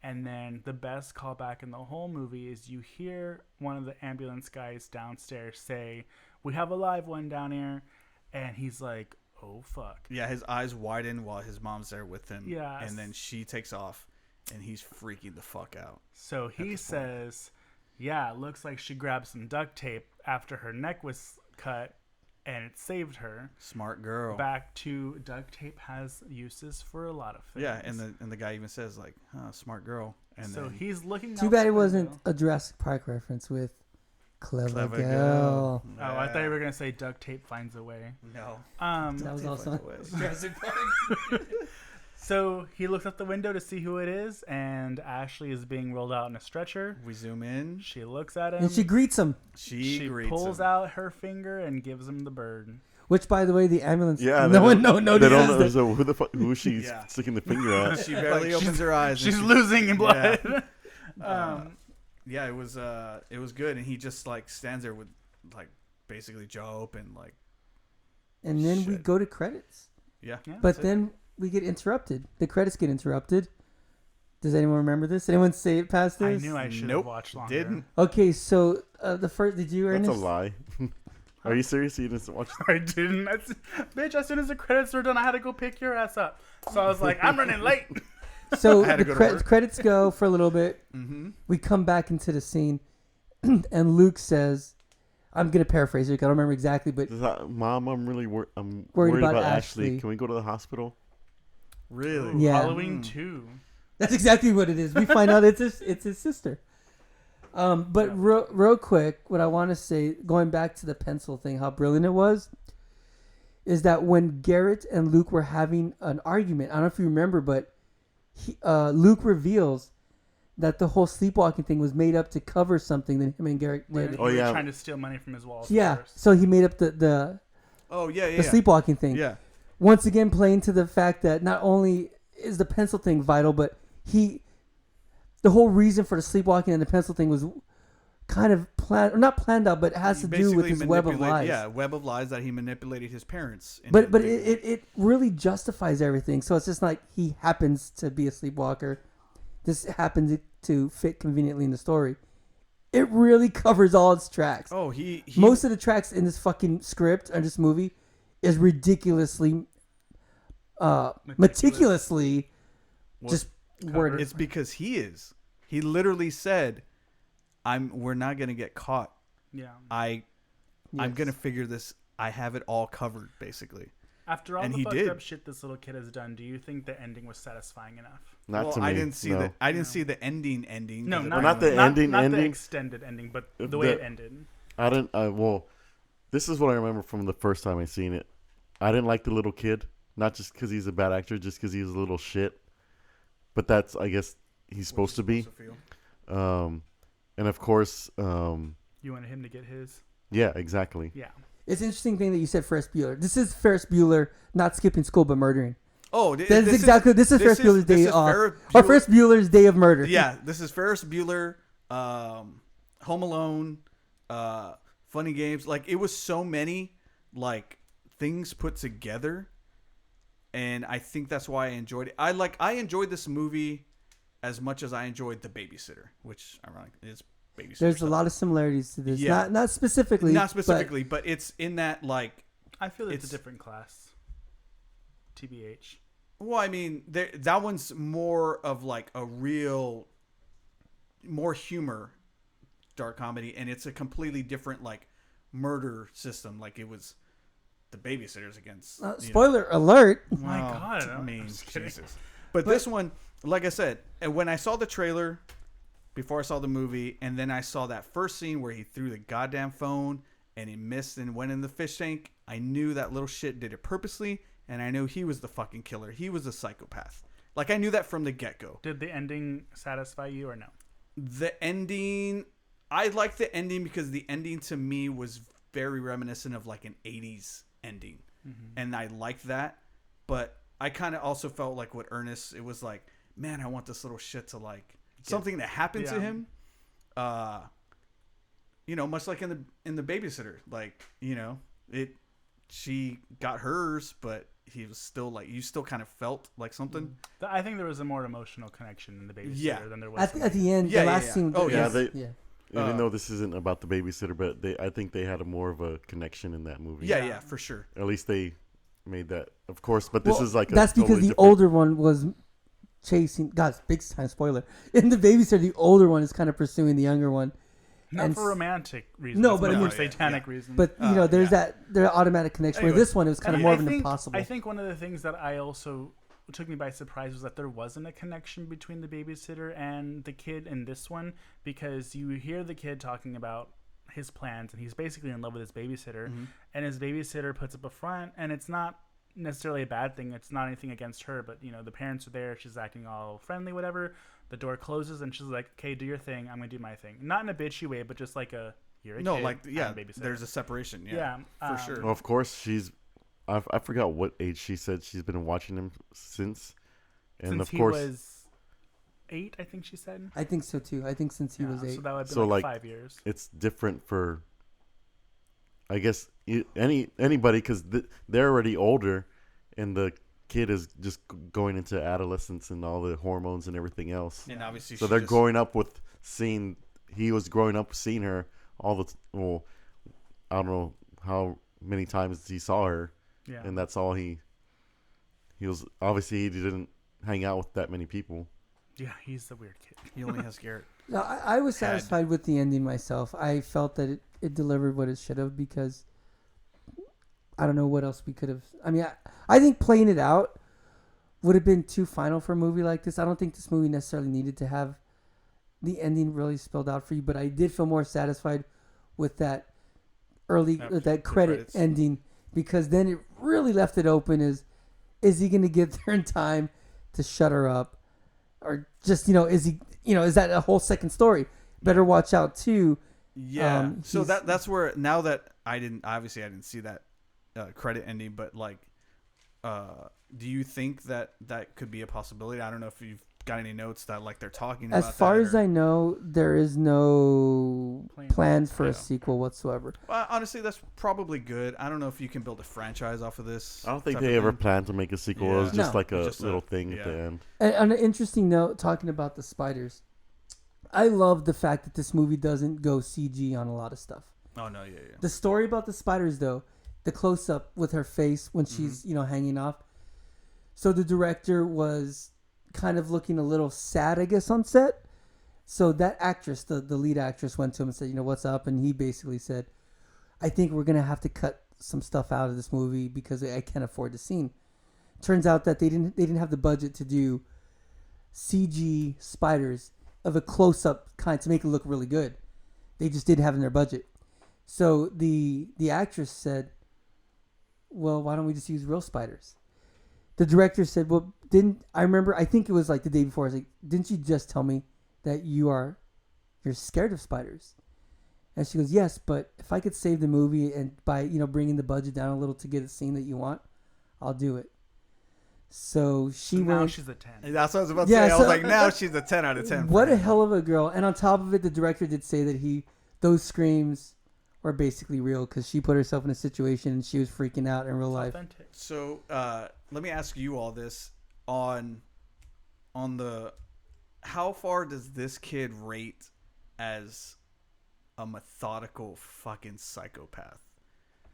And then the best callback in the whole movie is you hear one of the ambulance guys downstairs say, "We have a live one down here," and he's like, "Oh fuck." Yeah, his eyes widen while his mom's there with him. Yes. And then she takes off, and he's freaking the fuck out. So he this point. says, "Yeah, it looks like she grabbed some duct tape after her neck was cut, and it saved her." Smart girl. Back to duct tape has uses for a lot of things. Yeah, and the guy even says like, "Smart girl." And so then, he's looking. Too out bad the it wasn't window. a Jurassic Park reference with Clever, clever Girl. girl. Oh, I thought you were gonna say duct tape finds a way. No. That was Tape also finds a way. Jurassic Park. So he looks out the window to see who it is, and Ashley is being rolled out in a stretcher. We zoom in. She looks at him. And she greets him, She greets pulls him. out her finger and gives him the bird. which, by the way, the ambulance. Yeah, no one They don't notices. know that- so who the fuck who she's Yeah. sticking the finger at. She barely Like, opens her eyes. and She's she- losing in blood. Yeah, it was good, and he just like stands there with like basically jaw open, like And then we Shit. go to credits. yeah. Yeah. But That's it. then we get interrupted. The credits get interrupted. Does anyone remember this? Anyone say it past I this? knew I should have Nope, watched longer. didn't. Okay, so the first, did you, That's Ernest? a lie. Are you serious? You didn't watch? I didn't. Bitch, as soon as the credits were done, I had to go pick your ass up. So I was like, I'm running late. So I had to the go to work. credits go for a little bit. Mm-hmm. We come back into the scene, and Luke says, "I'm gonna paraphrase it. I don't remember exactly, but Mom, I'm really I'm Worried worried about about Ashley. Ashley. Can we go to the hospital? Really? Yeah. Halloween 2. that's exactly what it is. We find out it's his sister." But Yeah. real quick, what I want to say, going back to the pencil thing, how brilliant it was, is that when Garrett and Luke were having an argument, I don't know if you remember, but Luke reveals that the whole sleepwalking thing was made up to cover something that him and Garrett did. Oh, yeah. Trying to steal money from his walls. Yeah, First. so he made up the Oh yeah, yeah. the sleepwalking thing. Yeah. Once again, playing to the fact that not only is the pencil thing vital, but the whole reason for the sleepwalking and the pencil thing was kind of not planned out, but it has to do with Basically his web of manipulate- lies. Yeah, web of lies that he manipulated his parents. into But thinking- it really justifies everything. So it's just like he happens to be a sleepwalker. This happens to fit conveniently in the story. It really covers all its tracks. Oh, he Most of the tracks in this fucking script or this movie is ridiculously, meticulously Well, just covered. worded. It's because he is. He literally said, We're not gonna get caught. Yeah. I'm Yes. gonna figure this. I have it all covered, basically." After all And the he fucked did. up shit this little kid has done, do you think the ending was satisfying enough? Not well, to me. I didn't see no. the. I didn't No. see the ending. No, 'cause it not, wasn't not the like- ending. Not the ending? extended ending, but the way it ended. I didn't. Well, this is what I remember from the first time I seen it. I didn't like the little kid, not just because he's a bad actor, just because he was a little shit. But that's, I guess, he's supposed to be. And of course, You wanted him to get his? yeah, exactly. Yeah. It's an interesting thing that you said Ferris Bueller. This is Ferris Bueller not skipping school but murdering. Oh, This is Ferris Bueller's day off. Or Ferris Bueller's day of murder. Yeah, this is Ferris Bueller, Home Alone, Funny Games. Like, it was so many like things put together, and I think that's why I enjoyed it. I enjoyed this movie as much as I enjoyed The Babysitter, which ironically is Babysitter. There's a stuff. lot of similarities to this. Yeah. Not specifically. Not specifically, but it's in that like I feel it's a It's- different class. TBH. Well, I mean, that one's more of like a real, more humor, dark comedy, and it's a completely different like murder system. Like it was the babysitters against. Spoiler alert. My Well, God, I mean, I'm just kidding. Jesus. But this one, like I said, and when I saw the trailer, before I saw the movie, and then I saw that first scene where he threw the goddamn phone and he missed and went in the fish tank, I knew that little shit did it purposely, and I knew he was the fucking killer. He was a psychopath. Like, I knew that from the get-go. Did the ending satisfy you or no? The ending, I liked the ending because the ending to me was very reminiscent of like an 80s ending. And I liked that. But I kind of also felt like what Ernest, it was like, man, I want this little shit to like, something that happened to him. You know, much like in the babysitter, like, you know, she got hers, but he was still like, you still kind of felt like something. I think there was a more emotional connection in the babysitter than there was At the end, Yeah, the yeah, last yeah. scene. Oh, Yeah, yeah. even though this isn't about the babysitter, but I think they had a more of a connection in that movie. Yeah, for sure. At least they made that, of course. But this is like that's because totally the different. older one was chasing. God, big time spoiler. In the babysitter, the older one is kind of pursuing the younger one. Not And for romantic reasons. No, but I for mean- satanic reasons. But you know, there's yeah. the automatic connection. Where Anyway, this one, it was kind of And more I of an think- impossible. I think one of the things that I also took me by surprise was that there wasn't a connection between the babysitter and the kid in this one, because you hear the kid talking about his plans and he's basically in love with his babysitter, and his babysitter puts up a front, and it's not necessarily a bad thing. It's not anything against her, but you know, the parents are there, she's acting all friendly, whatever. The door closes and she's like, okay, do your thing, I'm gonna do my thing. Not in a bitchy way, but just like you're a No, kid, like, yeah, I'm a babysitter. there's a separation. Yeah, for sure. Well, of course, I forgot what age she said she's been watching him since. And Since of course, he was 8, I think she said. I think so too. I think since he was 8. So that would have been So, like like, 5 years. it's different for, I guess, anybody, because they're already older, and the kid is just going into adolescence and all the hormones and everything else. And obviously, So they're growing up with seeing. He was growing up seeing her all the. Well, I don't know how many times he saw her, Yeah. and that's all he. He was obviously he didn't hang out with that many people. Yeah, he's the weird kid. He only has Garrett. No, I was Had- satisfied with the ending myself. I felt that it delivered what it should have, because I don't know what else we could have. I mean, I think playing it out would have been too final for a movie like this. I don't think this movie necessarily needed to have the ending really spelled out for you, but I did feel more satisfied with that that credit credits. ending, because then it really left it open. Is he going to get there in time to shut her up, or just is he is that a whole second story? Better watch out too. Yeah. So he's- that's where, now that I didn't see that credit ending, but like, do you think that could be a possibility? I don't know if you've got any notes that like they're talking about. As far that, as I know, there is no plans for Yeah. a sequel whatsoever. Well, honestly, that's probably good. I don't know if you can build a franchise off of this. I don't think type they of ever thing. planned to make a sequel. Yeah. It was just No. like a Just a- little thing at the yeah. end. And on an interesting note, talking about the spiders, I love the fact that this movie doesn't go CG on a lot of stuff. Oh no, yeah. The story about the spiders, though, the close up with her face when she's hanging off. So the director was kind of looking a little sad, I guess, on set. So that actress, the lead actress, went to him and said, what's up? And he basically said, I think we're gonna have to cut some stuff out of this movie because I can't afford the scene. Turns out that they didn't have the budget to do CG spiders of a close up kind to make it look really good. They just didn't have it in their budget. So the actress said, well, why don't we just use real spiders? The director said, well, I think it was like the day before, I was like, didn't you just tell me that you're scared of spiders? And she goes, yes, but if I could save the movie and by, bringing the budget down a little to get a scene that you want, I'll do it. So now went. she's a 10. That's what I was about to Yeah, say. I so- was like, now she's a 10 out of 10. What a hell of a girl. And on top of it, the director did say that those screams were basically real because she put herself in a situation and she was freaking out in real life. Authentic. So let me ask you all this on the how far does this kid rate as a methodical fucking psychopath?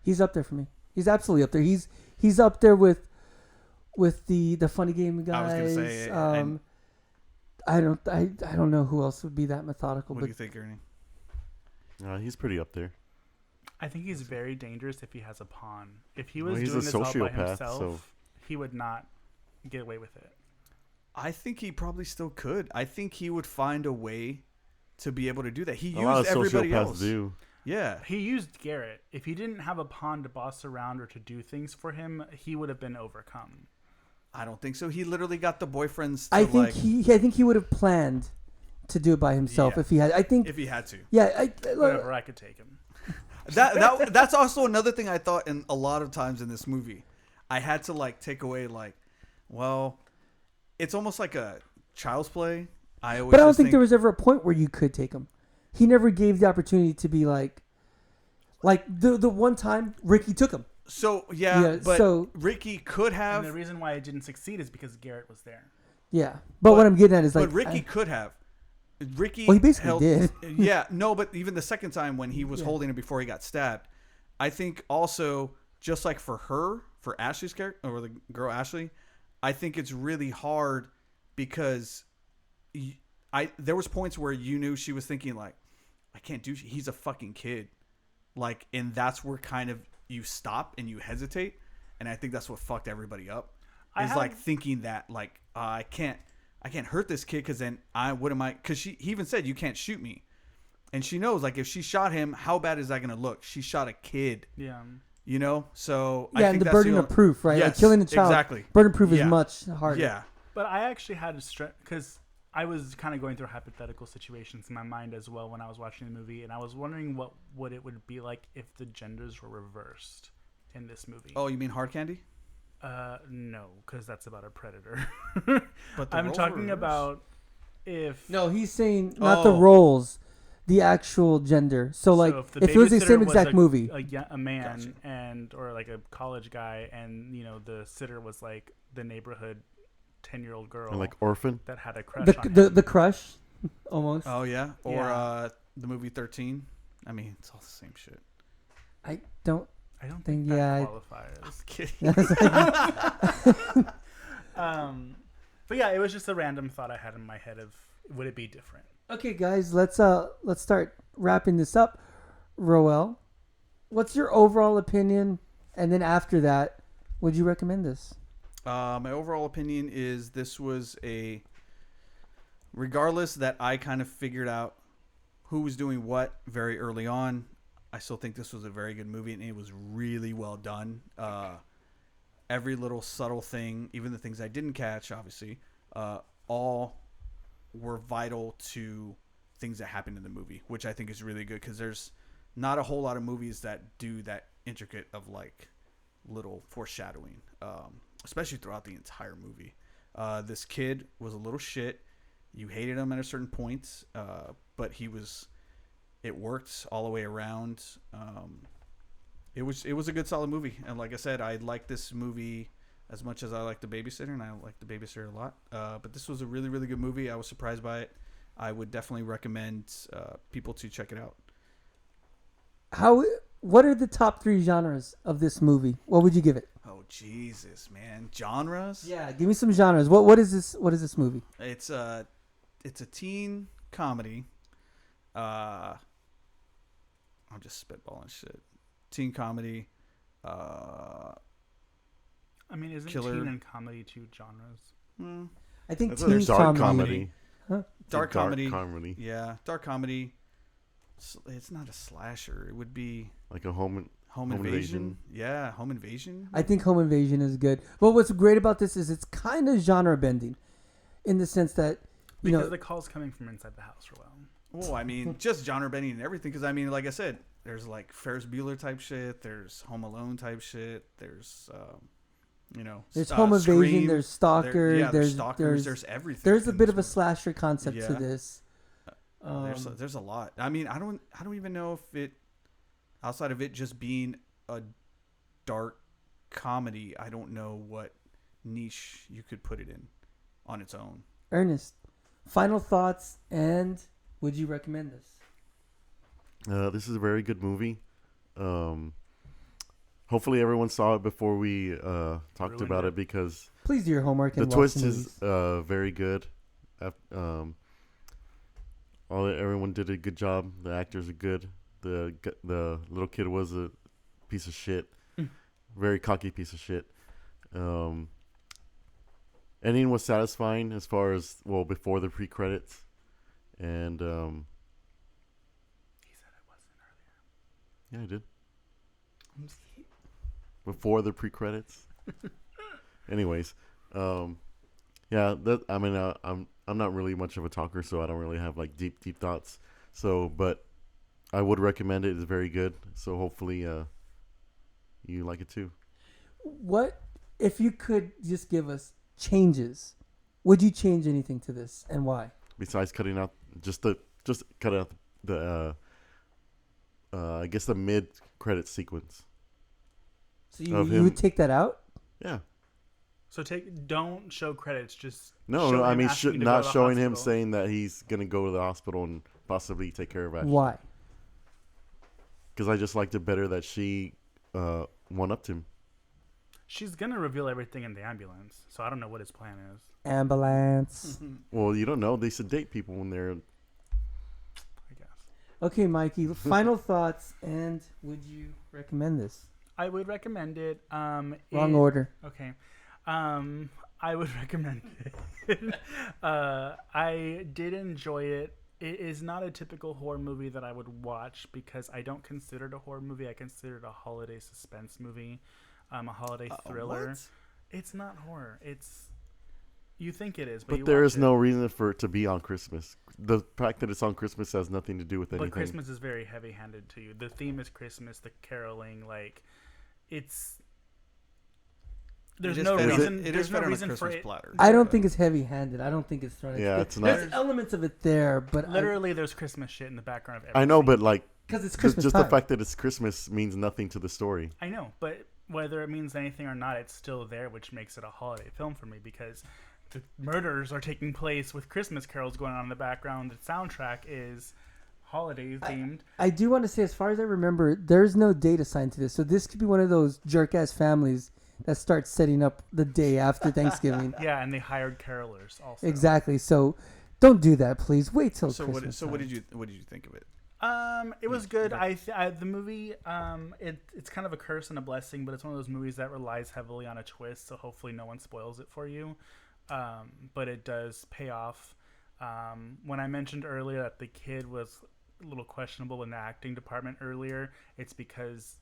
He's up there for me. He's absolutely up there. He's up there with with the funny game guys. I was gonna say, I don't know who else would be that methodical. what But do you think, Ernie? He's pretty up there. I think he's very dangerous if he has a pawn. If he Well, was he's doing a this all by sociopath, himself, so- he would not get away with it. I think he probably still could. I think he would find a way to be able to do that. He A lot used of everybody sociopaths else. do. Yeah. He used Garrett. If he didn't have a pawn to boss around or to do things for him, he would have been overcome. I don't think so. He literally got the boyfriends to I think he would have planned to do it by himself Yeah. if he had. I think if he had to. yeah. Whatever, I could take him. That's also another thing I thought in a lot of times in this movie. I had to like take away well, it's almost like a child's play. But I don't think there was ever a point where you could take him. He never gave the opportunity to be like the one time Ricky took him. So but Ricky could have. And the reason why it didn't succeed is because Garrett was there. Yeah, but what I'm getting at is but Ricky could have. Ricky. Well, he basically did. Yeah, no, but even the second time when he was holding it before he got stabbed, I think also just like for Ashley's character or the girl Ashley, I think it's really hard because there was points where you knew she was thinking like, I can't do. He's a fucking kid, and that's where kind of you stop and you hesitate, and I think that's what fucked everybody up. Thinking that I can't hurt this kid because then what am I? Because he even said you can't shoot me, and she knows if she shot him, how bad is that gonna look? She shot a kid. Yeah. So yeah, I think and the burden of proof, right? Yes, killing a child. Exactly. Burden of proof is much harder. Yeah. But I actually had to stress because I was kind of going through hypothetical situations in my mind as well when I was watching the movie, and I was wondering what it would be like if the genders were reversed in this movie. Oh, you mean Hard Candy? No, because that's about a predator. But I'm talking about if No, he's saying not the roles, the actual gender. So if if it was the babysitter same exact movie, a man Gotcha. and or like a college guy, and the sitter was like the neighborhood 10-year-old girl, And Orphan. that had a crush on the him. crush, almost. Oh yeah, or Yeah. The movie 13. I mean, it's all the same shit. I don't. I don't think- think yeah, that I- qualifies. Kidding. But yeah, it was just a random thought I had in my head of would it be different? Okay, guys, let's start wrapping this up. Roel, what's your overall opinion? And then after that, would you recommend this? My overall opinion is this was regardless that I kind of figured out who was doing what very early on, I still think this was a very good movie and it was really well done. Every little subtle thing, even the things I didn't catch, obviously, all were vital to things that happened in the movie, which I think is really good because there's not a whole lot of movies that do that intricate of little foreshadowing, especially throughout the entire movie. This kid was a little shit. You hated him at a certain point, but it worked all the way around. It was a good solid movie, and like I said, I like this movie as much as I like The Babysitter, and I like The Babysitter a lot. But this was a really, really good movie. I was surprised by it. I would definitely recommend people to check it out. What are the top 3 genres of this movie? What would you give it? Oh Jesus, man! Genres? Yeah, give me some genres. What is this? What is this movie? It's a teen comedy. I'm just spitballing shit. Teen comedy. I mean, isn't Killer. teen and comedy 2 genres? I think That's teen dark comedy. comedy. Huh? Dark comedy. comedy. Yeah, dark comedy. It's not a slasher. It would be Like a home invasion. Yeah, home invasion. I think Home Invasion is good. But what's great about this is it's kind of genre bending, in the sense that Because the call's coming from inside the house, Roel. Well, I mean, just genre bending and everything. Because I mean, like I said, there's Ferris Bueller type shit. There's Home Alone type shit. There's there's Home Invasion. Scream. There's Stalker. There's Stalkers. There's everything. There's a in bit this of a movie. slasher concept to Yeah. this. There's a lot. I mean, I don't even know if it, outside of it just being a dark comedy, I don't know what niche you could put it in on its own. Ernest, final thoughts, and would you recommend this? This is a very good movie. hopefully everyone saw it before we talked Ruined about it. it, because Please do your homework the and watch twist the is movies. very good. Everyone did a good job. The actors are good. The little kid was a piece of shit, very cocky piece of shit. Ending was satisfying as far as before the pre-credits, and He said it wasn't earlier. yeah, I did before the pre-credits. Anyways, yeah, I'm not really much of a talker, so I don't really have like deep thoughts. So, but I would recommend it. It's very good. So hopefully, you like it too. What if you could just give us changes? Would you change anything to this, and why? Besides cutting out just cut out the I guess the mid credit sequence. So you, Of you him. would take that out? Yeah. So don't show credits. Just No, show I him mean asking to go not to the showing him hospital. saying that he's gonna go to the hospital and possibly take care of Ashley. Why? Because I just liked it better that she one upped him. She's gonna reveal everything in the ambulance, so I don't know what his plan is. Ambulance. Well, you don't know. They sedate people when they're. I guess Okay, Mikey. Final thoughts, and would you recommend this? I would recommend it. Wrong order. Okay. I would recommend it. I did enjoy it. It is not a typical horror movie that I would watch because I don't consider it a horror movie. I consider it a holiday suspense movie, a holiday thriller. What? It's not horror. You think it is, but But you there watch is it. no reason for it to be on Christmas. The fact that it's on Christmas has nothing to do with anything. But Christmas is very heavy-handed to you. The theme is Christmas, the caroling, like it's. There's It is no fed on- reason. It is There's no fed on a reason for Christmas it. platter. I don't think it's heavy-handed. I don't think it's thrown. Yeah, it's There's not. elements of it there, but Literally, there's Christmas shit in the background of every I know, scene. but like because it's just Christmas the time. fact that it's Christmas means nothing to the story. I know, but whether it means anything or not, it's still there, which makes it a holiday film for me because the murders are taking place with Christmas carols going on in the background. The soundtrack is holiday themed. I do want to say, as far as I remember, there's no date assigned to this, so this could be one of those jerk-ass families that starts setting up the day after Thanksgiving. Yeah, and they hired carolers also. Exactly. So don't do that, please. Wait till So Christmas. what time. did you think of it? It was good. The movie, it's kind of a curse and a blessing, but it's one of those movies that relies heavily on a twist. So hopefully, no one spoils it for you. But it does pay off. When I mentioned earlier that the kid was a little questionable in the acting department earlier, it's because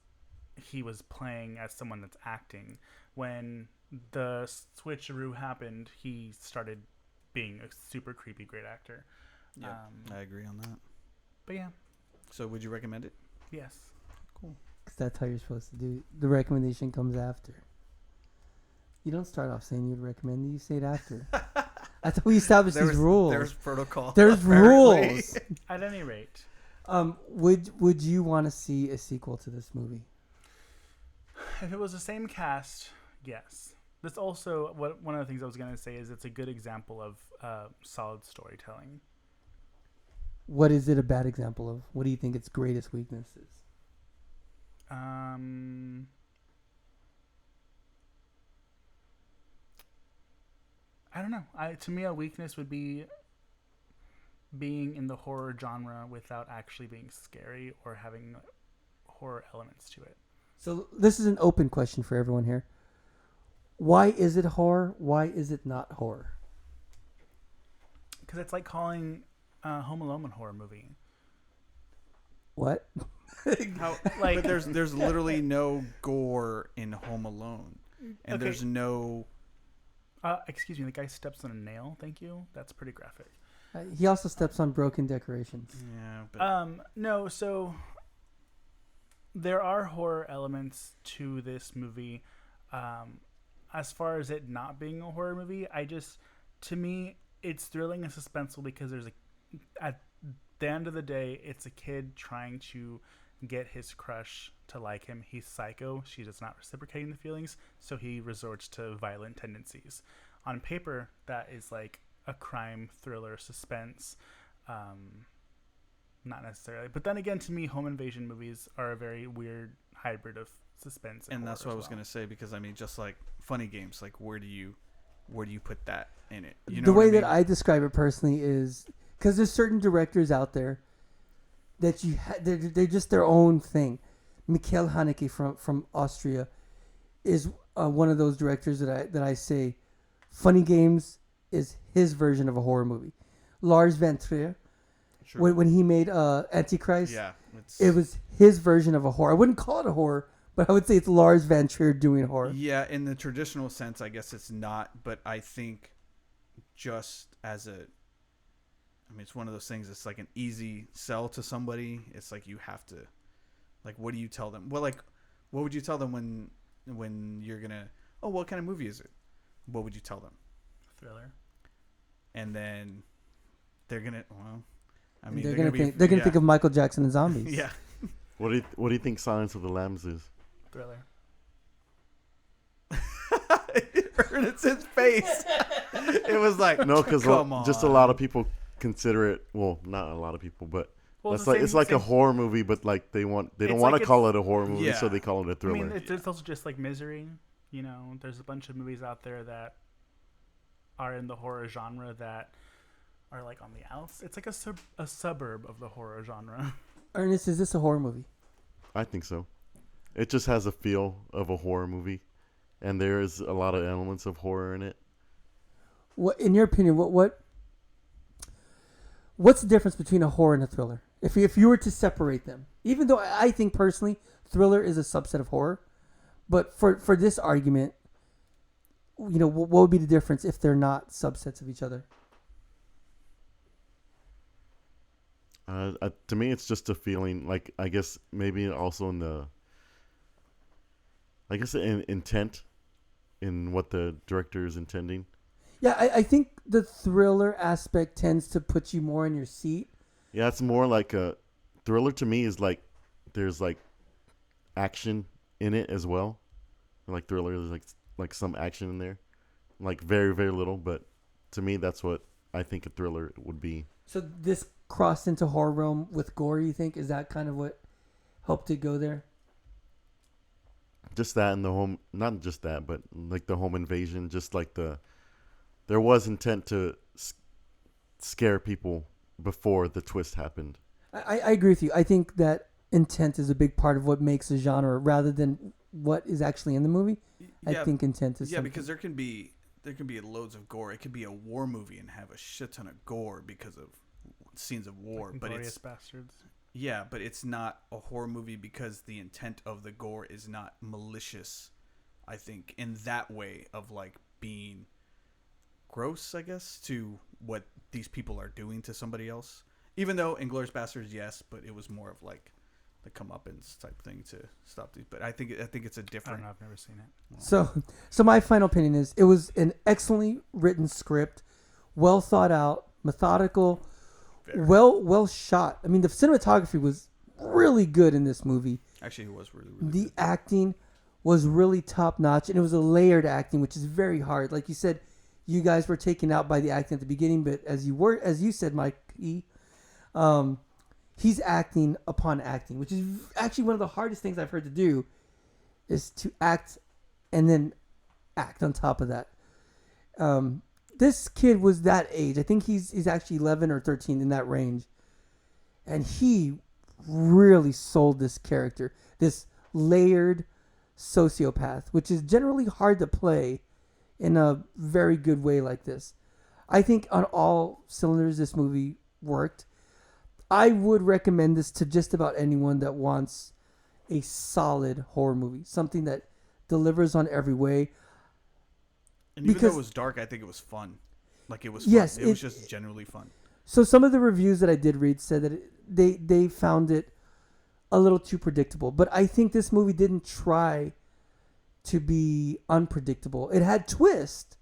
he was playing as someone that's acting. When the switcheroo happened, he started being a super creepy great actor. Yeah, I agree on that. But yeah, So would you recommend it? yes. 'Cause that's how you're supposed to do it. The recommendation comes after. You don't start off saying you'd recommend it. You say it after. I thought we established these rules. There's protocol. There's apparently. rules. At any rate, Would you want to see a sequel to this movie? if it was the same cast, yes. This also one of the things I was gonna say is it's a good example of solid storytelling. What is it a bad example of? What do you think its greatest weakness is? I don't know. To me, a weakness would be being in the horror genre without actually being scary or having horror elements to it. So this is an open question for everyone here. Why is it horror? Why is it not horror? Because it's like calling Home Alone a horror movie. What? Like But there's literally no gore in Home Alone, and Okay. there's no. Excuse me, the guy steps on a nail. Thank you. That's pretty graphic. He also steps on broken decorations. Yeah, but No, so there are horror elements to this movie. As far as it not being a horror movie, to me, it's thrilling and suspenseful because at the end of the day, it's a kid trying to get his crush to like him. He's psycho. She does not reciprocating the feelings, so he resorts to violent tendencies. On paper, that is like a crime thriller suspense. Not necessarily. But then again, to me, home invasion movies are a very weird hybrid of suspense And horror that's what I as was well. gonna say, because I mean, just like funny games, like where do you put that in it? You know The what way I mean? that I describe it personally is because there's certain directors out there that they're just their own thing. Mikhail Haneke from Austria is one of those directors that I say funny games is his version of a horror movie. Lars von Trier, Sure. when he made Antichrist, Yeah, it was his version of a horror. I wouldn't call it a horror, but I would say it's Lars von Trier doing horror. Yeah, in the traditional sense, I guess it's not. But I think just as I mean, it's one of those things. It's like an easy sell to somebody. It's like you have to, like, what do you tell them? Well, like, what would you tell them when you're gonna? Oh, what kind of movie is it? What would you tell them? Thriller. And then they're gonna. Well, I mean, they're gonna think of Michael Jackson and zombies. Yeah. What do you think Silence of the Lambs is? Thriller. Ernest's face. It was like No, because come on. just a lot of people consider it. Well, not a lot of people, but Well, that's the like same- it's like a same- horror movie, but like they don't It's want like to call it a horror movie, Yeah. so they call it a I thriller. mean, it's also just like Misery. You know, there's a bunch of movies out there that are in the horror genre that are like on the outs. It's like a suburb of the horror genre. Ernest, is this a horror movie? I think so. It just has a feel of a horror movie, and there is a lot of elements of horror in it. What, in your opinion, what's the difference between a horror and a thriller? If you were to separate them, even though I think personally thriller is a subset of horror, but for this argument, you know, what would be the difference if they're not subsets of each other? To me, it's just a feeling. Like, I guess maybe also in intent, in what the director is intending. Yeah, I think the thriller aspect tends to put you more in your seat. Yeah, it's more like a thriller to me is like there's like action in it as well. Like thriller, there's like some action in there, like very very little. But to me, that's what I think a thriller would be. So this crossed into horror realm with gore. You think is that kind of what helped it go there? Just that and the home, not just that, but like the home invasion. Just like there was intent to scare people before the twist happened. I agree with you. I think that intent is a big part of what makes a genre rather than what is actually in the movie. Yeah, I think intent is yeah, something. because there can be loads of gore. It could be a war movie and have a shit ton of gore because of scenes of war, Like but Inglourious it's Bastards. yeah, but it's not a horror movie because the intent of the gore is not malicious. I think in that way of like being gross, I guess, to what these people are doing to somebody else. Even though Inglourious Bastards, yes, but it was more of like the comeuppance type thing to stop these. But I think it's a I don't different. know. I've never seen it. So my final opinion is it was an excellently written script, well thought out, methodical, Very. well shot. I mean, the cinematography was really good in this movie. Actually, it was really really The good. acting was really top notch, and it was a layered acting, which is very hard. Like you said, you guys were taken out by the acting at the beginning, but as you said, Mike, he's acting upon acting, which is actually one of the hardest things I've heard to do, is to act and then act on top of that. This kid was that age. I think he's actually 11 or 13 in that range, and he really sold this character, this layered sociopath, which is generally hard to play in a very good way like this. I think on all cylinders this movie worked. I would recommend this to just about anyone that wants a solid horror movie, something that delivers on every way. And even though because- it was dark, I think it was fun. Like it was Yes, fun. It was just generally fun. So some of the reviews that I did read said that they found it a little too predictable, but I think this movie didn't try to be unpredictable. It had twist,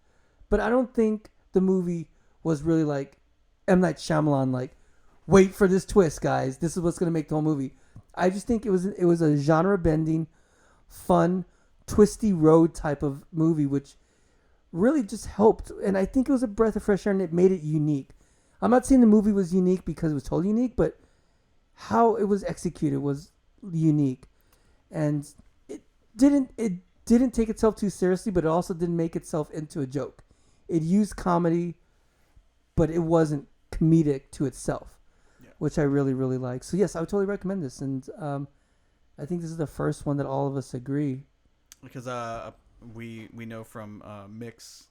but I don't think the movie was really like M. Night Shyamalan, like, wait for this twist, guys. This is what's going to make the whole movie. I just think it was a genre-bending, fun, twisty road type of movie, which really just helped. And I think it was a breath of fresh air, and it made it unique. I'm not saying the movie was unique because it was totally unique, but how it was executed was unique. and it didn't take itself too seriously, but it also didn't make itself into a joke. It used comedy, but it wasn't comedic to itself, which I really, really like. So yes, I would totally recommend this, and I think this is the first one that all of us agree. Because we know from Mick's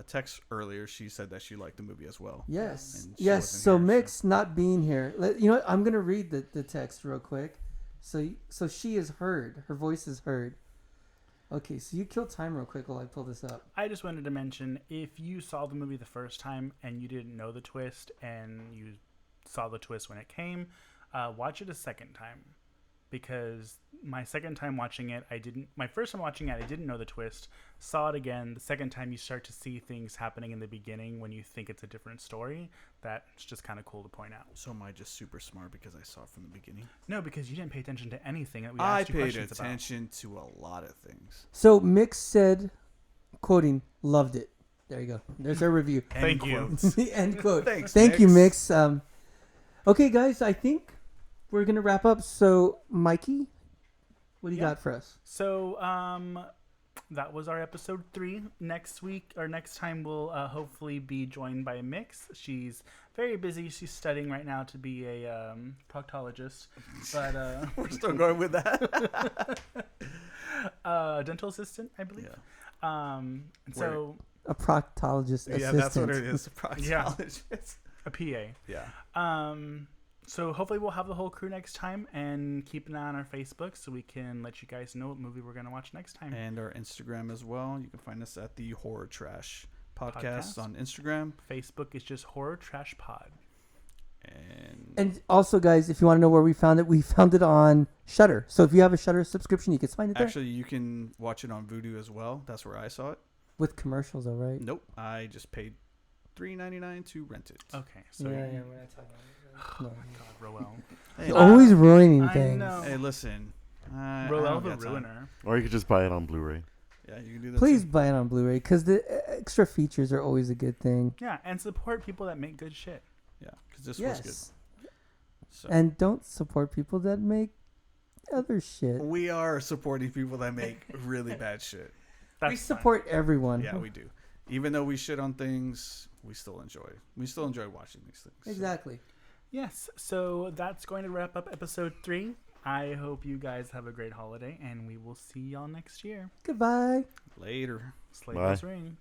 text earlier, she said that she liked the movie as well. Yes, And she yes. wasn't So here, Mix not being here, you know what? I'm gonna read the text real quick. So she is heard. Her voice is heard. Okay, so you kill time real quick while I pull this up. I just wanted to mention, if you saw the movie the first time and you didn't know the twist and you saw the twist when it came, watch it a second time. Because my second time watching it, my first time watching it, I didn't know the twist. Saw it again. The second time, you start to see things happening in the beginning when you think it's a different story. That's just kind of cool to point out. So am I just super smart because I saw it from the beginning? No, because you didn't pay attention to anything that we I asked you paid questions about. attention to a lot of things. So Mix said, quoting, "Loved it." There you go. There's our review. Thank you. End quote. Thanks, Thank you, Mix. Mix. Okay, guys, I think we're gonna wrap up. So, Mikey, what do you got for us? So, that was our episode 3. Next week, or next time, we'll hopefully be joined by Mix. She's very busy. She's studying right now to be a proctologist. But We're still going with that. dental assistant, I believe. Yeah. And so A proctologist assistant. Yeah, that's what it is. Proctologist. a PA. Yeah. So hopefully we'll have the whole crew next time, and keep an eye on our Facebook so we can let you guys know what movie we're going to watch next time. And our Instagram as well. You can find us at the Horror Trash Podcast on Instagram. Facebook is just Horror Trash Pod. And also, guys, if you want to know where we found it on Shudder. So if you have a Shudder subscription, you can find it there. Actually, you can watch it on Vudu as well. That's where I saw it. With commercials, all right? Nope. I just paid $3.99 to rent it. Okay, so Yeah, we're not talking oh my God, Roel. Hey, You're always ruining I things. know. hey, listen. I Roel don't the got time. ruiner. Or you could just buy it on Blu-ray. Yeah, you can do that. Please too. buy it on Blu-ray because the extra features are always a good thing. Yeah, and support people that make good shit. Yeah, because this was good. Yes. So. And don't support people that make other shit. We are supporting people that make really bad shit. That's We fine. support everyone. Yeah, we do. Even though we shit on things, we still enjoy. We still enjoy watching these things. so. Exactly. Yes, so that's going to wrap up episode 3. I hope you guys have a great holiday, and we will see y'all next year. Goodbye. Later. Slay Bye. Bells Ring.